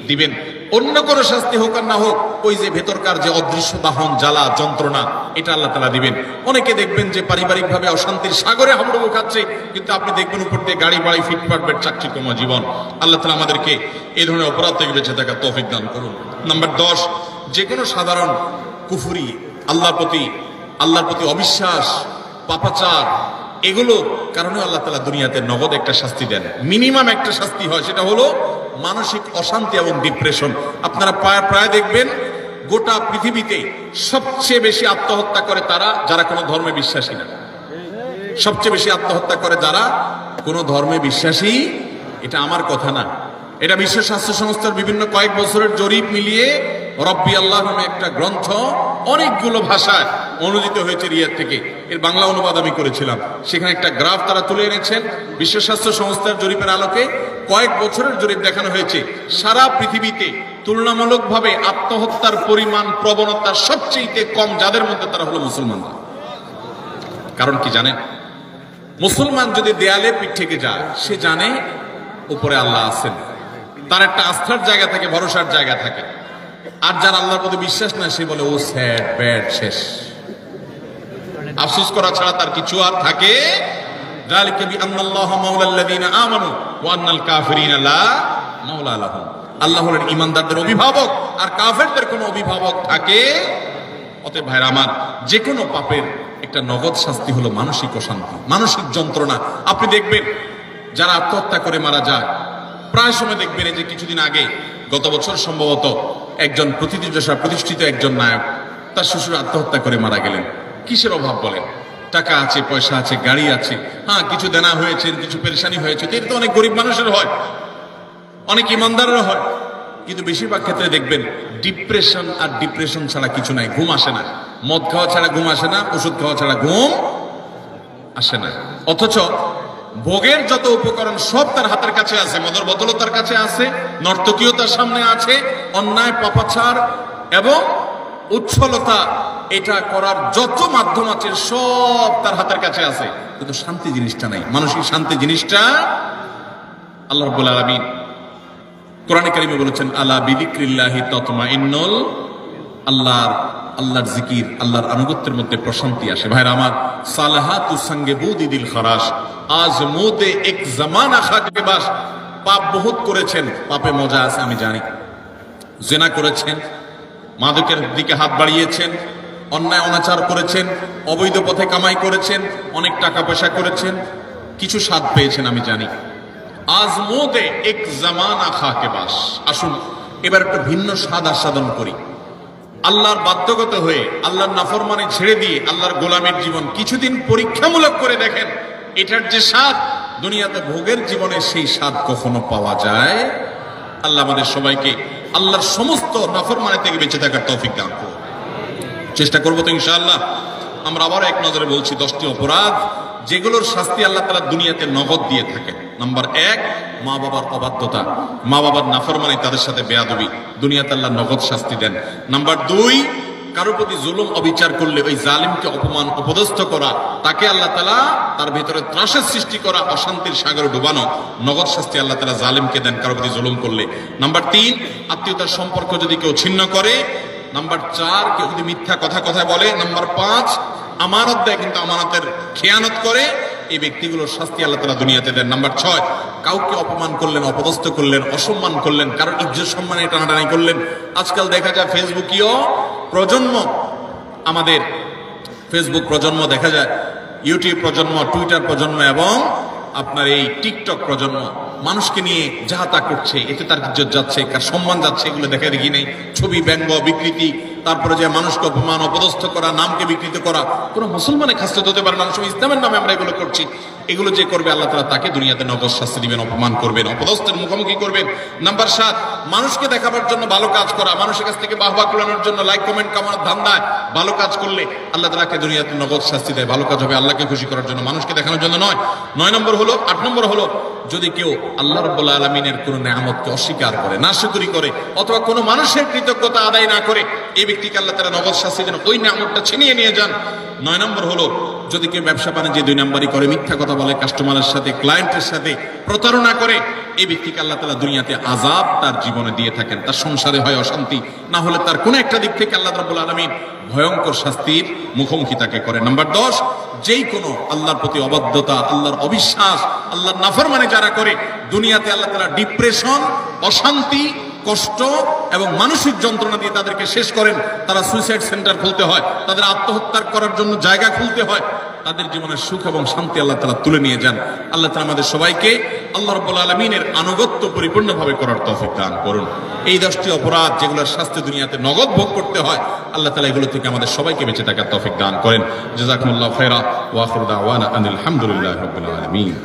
দিবেন। অন্য কোনো শাস্তি হোক আর না হোক, ওই যে ভেতরকার যে অদৃশ্য দাহন, জ্বালা, যন্ত্রণা, এটা আল্লাহ তাআলা দিবেন। অনেকে দেখবেন যে পারিবারিক ভাবে অশান্তির সাগরে হাবুডুবু খাচ্ছে, কিন্তু আপনি দেখবেন উপর দিয়ে গাড়ি বাড়ি, ফিটফাট, চাকচিক্যময় জীবন। আল্লাহ তাআলা আমাদেরকে এই ধরনের অপরাধ থেকে বেঁচে থাকার তৌফিক দান করুন। নাম্বার 10, যে কোনো সাধারণ কুফরি, আল্লাহর প্রতি অবিশ্বাস, পাপাচার, এগুলো কারণে আল্লাহ তাআলা দুনিয়াতে নগদ একটা শাস্তি দেন। মিনিমাম একটা শাস্তি হয়, সেটা হলো মানসিক অশান্তি এবং ডিপ্রেশন। আপনারা প্রায় দেখবেন গোটা পৃথিবীতে সবচেয়ে বেশি আত্মহত্যা করে তারা যারা কোনো ধর্মে বিশ্বাসী না। সবচেয়ে বেশি আত্মহত্যা করে যারা কোনো ধর্মে বিশ্বাসী। এটা আমার কথা না, এটা বিশ্ব স্বাস্থ্য সংস্থার বিভিন্ন কয়েক বছরের জরিপ মিলিয়ে রব্বি আল্লাহ নামে একটা গ্রন্থ অনেকগুলো ভাষায় অনুদিত হয়েছে রিয়াদ থেকে। এর বাংলা অনুবাদ আমি করেছিলাম। সেখানে একটা গ্রাফ তারা তুলে এনেছেন। বিশ্ব স্বাস্থ্য সংস্থার জরিপের আলোকে কয়েক বছরের জরিপ দেখানো হয়েছে। সারা পৃথিবীতে তুলনামূলকভাবে আত্মহত্যার পরিমাণ, প্রবণতা সবচেয়ে কম যাদের মধ্যে, তারা হলো মুসলমানরা। কারণ কি জানেন? মুসলমান যদি দেয়ালে পিঠ থেকে যায়, সে জানে উপরে আল্লাহ আছেন, তার একটা আস্থার জায়গা থাকে, ভরসার জায়গা থাকে। আর যার আল্লাহর প্রতি বিশ্বাস না, সে বলে ও স্যাড, ব্যাড, শেষ। আফসোস করা ছাড়া তার কিছু আর থাকে। যালিকা বিআন্নাল্লাহা মাওলাল্লাযীনা আমানু ওয়া আন্নাল কাফিরিনা লা মাওলা লাহুম। আল্লাহ হলেন ঈমানদারদের অভিভাবক, আর কাফেরদের কোনো অভিভাবক থাকে? অতএব ভাইরা আমার, যে কোনো পাপের একটা নগদ শাস্তি হলো মানসিক অশান্তি, মানসিক যন্ত্রণা। আপনি দেখবেন যারা আত্মহত্যা করে মারা যায়, প্রায় সময় দেখবেন এই যে কিছুদিন আগে, গত বছর সম্ভবত, একজন প্রতিষ্ঠিত একজন নায়ক, তার শ্বশুর আত্মহত্যা করে মারা গেলেন। কিসের অভাব বলেন? টাকা আছে, পয়সা আছে, গাড়ি আছে, হ্যাঁ কিছু দেনা হয়েছে, কিছু পেরেশানি হয়েছে, এটা তো অনেক গরিব মানুষের হয়, অনেক ইমানদারেরও হয়। কিন্তু বেশিরভাগ ক্ষেত্রে দেখবেন ডিপ্রেশন আর ডিপ্রেশন ছাড়া কিছু নাই। ঘুম আসে না, মদ খাওয়া ছাড়া ঘুম আসে না, ওষুধ খাওয়া ছাড়া ঘুম আসে না। অথচ ভোগের যত উপকরণ সব তার হাতের কাছে আছে, মদের বোতলও তার কাছে আছে, নর্তকীও তার সামনে আছে, অন্যায় পাপাচার এবং উচ্ছলতা এটা করার যত মাধ্যম আছে সব তার হাতের কাছে আছে, কিন্তু শান্তি জিনিসটা নাই। মানসিক শান্তি জিনিসটা আল্লাহ রাব্বুল আলামিন কোরআনে কারিমে বলেছেন, আলা বিযিক্রিল্লাহি তাতমাইন্নুল, আল্লাহর জিকির, আল্লাহর আনুগত্যের মধ্যে প্রশান্তি আসে। ভাইরা আমার, সালাহাতু সঙ্গে বুদি দিল খারাস, আজ মোদে এক জামানা খাকে বাস। পাপ বহুত করেছেন, পাপে মজা আছে আমি জানি। জিনা করেছেন, মাদকের দিকে হাত বাড়িয়েছেন, অন্যায় অনাচার করেছেন, অবৈধ পথে কামাই করেছেন, অনেক টাকা পয়সা করেছেন, কিছু স্বাদ পেয়েছেন আমি জানি। আজমোদে এক জামানা খাকে বাস। আসুন এবার একটা ভিন্ন স্বাদ আস্বাদন করি। আল্লাহর বাধ্যগত হয়ে, আল্লাহর নাফরমানি ছেড়ে দিয়ে আল্লাহর গোলামের জীবন কিছুদিন পরীক্ষামূলক করে দেখেন। এটার যে স্বাদ দুনিয়াতে ভোগের জীবনে, সেই স্বাদ কখনো পাওয়া যায়। আল্লাহ আমাদের সবাইকে আল্লাহর সমস্ত নাফরমানি থেকে বেঁচে থাকার তৌফিক দান করুন। চেষ্টা করবো তো ইনশাআল্লাহ। আমরা আবার এক নজরে বলছি 10টি অপরাধ যেগুলোর শাস্তি আল্লাহ তাআলা দুনিয়াতে নগদ দিয়ে থাকেন। নাম্বার 1, মা বাবার অবাধ্যতা, মা বাবার নাফরমানি, তাদের সাথে বেয়াদবি, দুনিয়াতে আল্লাহ নগদ শাস্তি দেন। নাম্বার 2, কারোর প্রতি জুলুম অবিচার করলে ওই জালিমকে অপমান অপদস্থ করা, তাকে আল্লাহ তাআলা তার ভিতরে ত্রাসের সৃষ্টি করা, অশান্তির সাগরে ডুবানো, নগদ শাস্তি আল্লাহ তাআলা জালিমকে দেন কারোর প্রতি জুলুম করলে। নাম্বার 3, আত্মীয়তার সম্পর্ক যদি কেউ ছিন্ন করে। নাম্বার 4, কেউ যদি মিথ্যা কথায় বলে। নাম্বার 5, আমানত দেয় কিন্তু আমানতের খেয়ানত করে, এই ব্যক্তিগুলোর শাস্তি আল্লাহ তাআলা দুনিয়াতে দেন। নাম্বার 6, কাউকে অপমান করলেন, অপদস্থ করলেন, অসম্মান করলেন, কারোর ইজ্জত সম্মানে টানাটানি করলেন। আজকাল দেখা যায় ফেসবুকীয় প্রজন্ম, আমাদের ফেসবুক প্রজন্ম দেখা যায়, ইউটিউব প্রজন্ম, টুইটার প্রজন্ম এবং আপনার এই টিকটক প্রজন্ম মানুষকে নিয়ে যাহা তা করছে, এতে তার ইজ্জত যাচ্ছে, কার সম্মান যাচ্ছে, এগুলো দেখা দেখি নেই। ছবি, ব্যঙ্গ, বিকৃতি, তারপরে যে মানুষকে অপমান অপদস্থ করা, নামকে বিকৃত করা, কোনো মুসলমানের খাসলত হতে পারে না। ইসলামের নামে আমরা এগুলো করছি। এগুলো যে করবে আল্লাহ তাআলা তাকে দুনিয়াতে নগদ শাস্তি দিবেন, অপমান করবেন, অপদস্থের মুখোমুখি করবেন। নাম্বার 7, মানুষকে দেখাবার জন্য ভালো কাজ করা, মানুষের কাছ থেকে বাহবা কুড়ানোর জন্য লাইক কমেন্ট কামানোর ধান্দায় ভালো কাজ করলে আল্লাহ তাআলাকে দুনিয়াতে নগদ শাস্তি দেয়। ভালো কাজ হবে আল্লাহকে খুশি করার জন্য, মানুষকে দেখানোর জন্য নয়। 9 নম্বর হলো, 8 নম্বর হলো, যদি কেউ আল্লাহ রাব্বুল আলামিনের কোন নেয়ামতকে অস্বীকার করে, নাশুকরি করে, অথবা কোনো মানুষের কৃতজ্ঞতা আদায় না করে, এই ব্যক্তিকে আল্লাহ তাআলা নগদ শাস্তি দেন, ওই নেয়ামতটা ছিনিয়ে নিয়ে যান। 9 নম্বর হলো, যদি কেউ ব্যবসা বাণিজ্যে 2 নম্বরই করে, মিথ্যা কথা বলে, কাস্টমারের সাথে, ক্লায়েন্টের সাথে প্রতারণা করে, এই ব্যক্তিকে আল্লাহ তাআলা দুনিয়াতে আযাব তার জীবনে দিয়ে থাকেন। তার সংসারে হয় অশান্তি, না হলে তার কোনো একটা দিক থেকে আল্লাহ রাব্বুল আলামিন ভয়ঙ্কর শাস্তির মুখোমুখি তাকে করে। নাম্বার 10, যেই কোনো আল্লাহর প্রতি অবাধ্যতা, আল্লাহর অবিশ্বাস, আল্লাহর নাফরমানি যারা করে, দুনিয়াতে আল্লাহ তাআলা ডিপ্রেশন, অশান্তি, কষ্ট এবং মানসিক যন্ত্রণা দিয়ে তাদেরকে শেষ করেন। তারা সুইসাইড সেন্টার খুলতে হয়, তাদের আত্মহত্যা করার জন্য জায়গা খুলতে হয়, তাদের জীবনের সুখ এবং শান্তি আল্লাহ তাআলা তুলে নিয়ে যান। আল্লাহ তাআলা আমাদের সবাইকে আল্লাহ রাব্বুল আলামিনের আনুগত্য পরিপূর্ণভাবে করার তৌফিক দান করুন। এই 10টি অপরাধ যেগুলোর শাস্তি দুনিয়াতে নগদ ভোগ করতে হয়, আল্লাহ তাআলা এগুলো থেকে আমাদের সবাইকে বেঁচে থাকার তৌফিক দান করেন। জাযাকুমুল্লাহু খায়রা ওয়া আখিরু দাওয়ানা আনিল হামদুলিল্লাহি রাব্বিল আলামিন।